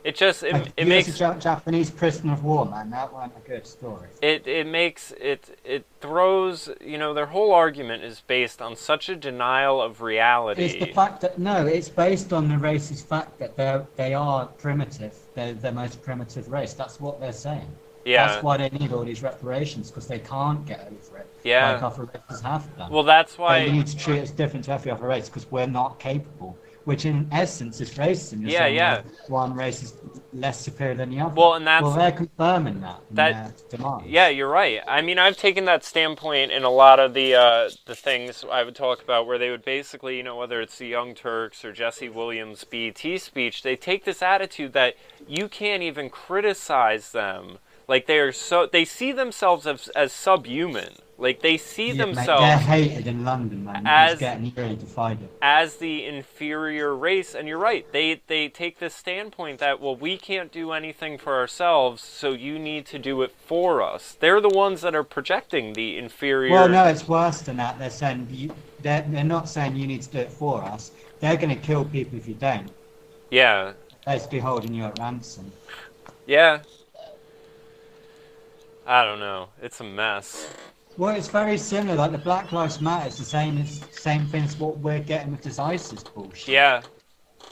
It just Like, it you makes as a Japanese prisoner of war, man. That wasn't a good story. it throws, you know, their whole argument is based on such a denial of reality. It's the fact that it's based on the racist fact that they are primitive. They're the most primitive race. That's what they're saying. Yeah. That's why they need all these reparations, because they can't get over it. Yeah. Like other races have done. Well, that's why you need to treat us different to every other race because we're not capable. Which in essence is racism. You're saying yeah. one race is less superior than the other. Well, and that's... Well, they're confirming that in their demands. Yeah, you're right. I mean, I've taken that standpoint in a lot of the things I would talk about where they would basically, you know, whether it's the Young Turks or Jesse Williams' BET speech, they take this attitude that you can't even criticize them. Like, they see themselves as subhuman. Like, they see themselves... Mate, they're hated in London, man. It's getting really divided. As the inferior race. And you're right. They take this standpoint that, well, we can't do anything for ourselves, so you need to do it for us. They're the ones that are projecting the inferior... Well, no, it's worse than that. They're saying... They're not saying you need to do it for us. They're going to kill people if you don't. Yeah. Basically holding you at ransom. Yeah. I don't know. It's a mess. Well, it's very similar. Like the Black Lives Matter is the same thing as what we're getting with this ISIS bullshit. Yeah,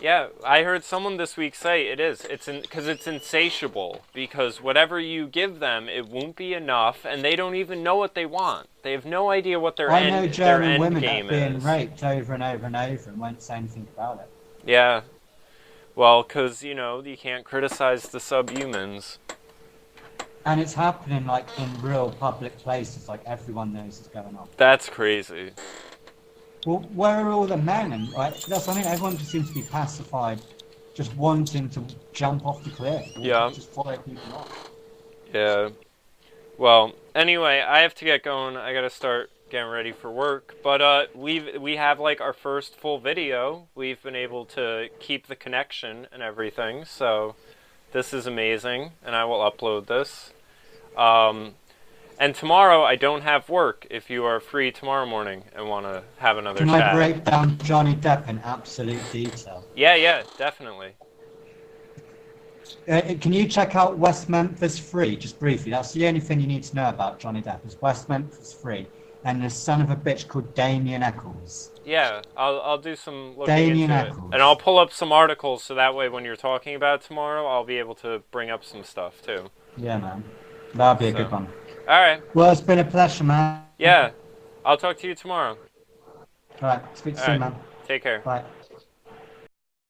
yeah. I heard someone this week say it is. Because it's insatiable. Because whatever you give them, it won't be enough, and they don't even know what they want. They have no idea what their I know German women game that are being is. raped over and over and over and won't say anything about it. Yeah. Well, because you know you can't criticize the subhumans. And it's happening like in real public places, like everyone knows it's going on. That's crazy. Well, where are all the men? And that's what I mean. Everyone just seems to be pacified, just wanting to jump off the cliff. Yeah. Just follow people off. Yeah. Well, anyway, I have to get going. I gotta start getting ready for work. But we have like our first full video. We've been able to keep the connection and everything. So this is amazing, and I will upload this. And tomorrow I don't have work. If you are free tomorrow morning and want to have another chat. Can I break down Johnny Depp in absolute detail? Yeah, definitely. Can you check out West Memphis Free, just briefly? That's the only thing you need to know about Johnny Depp, is West Memphis Free, and the son of a bitch called Damien Eccles. Yeah, I'll do some looking into it. And I'll pull up some articles so that way when you're talking about it tomorrow, I'll be able to bring up some stuff too. Yeah, man. That'll be a good one. Alright. Well, it's been a pleasure, man. Yeah. I'll talk to you tomorrow. Alright, speak soon, man. Take care. Bye.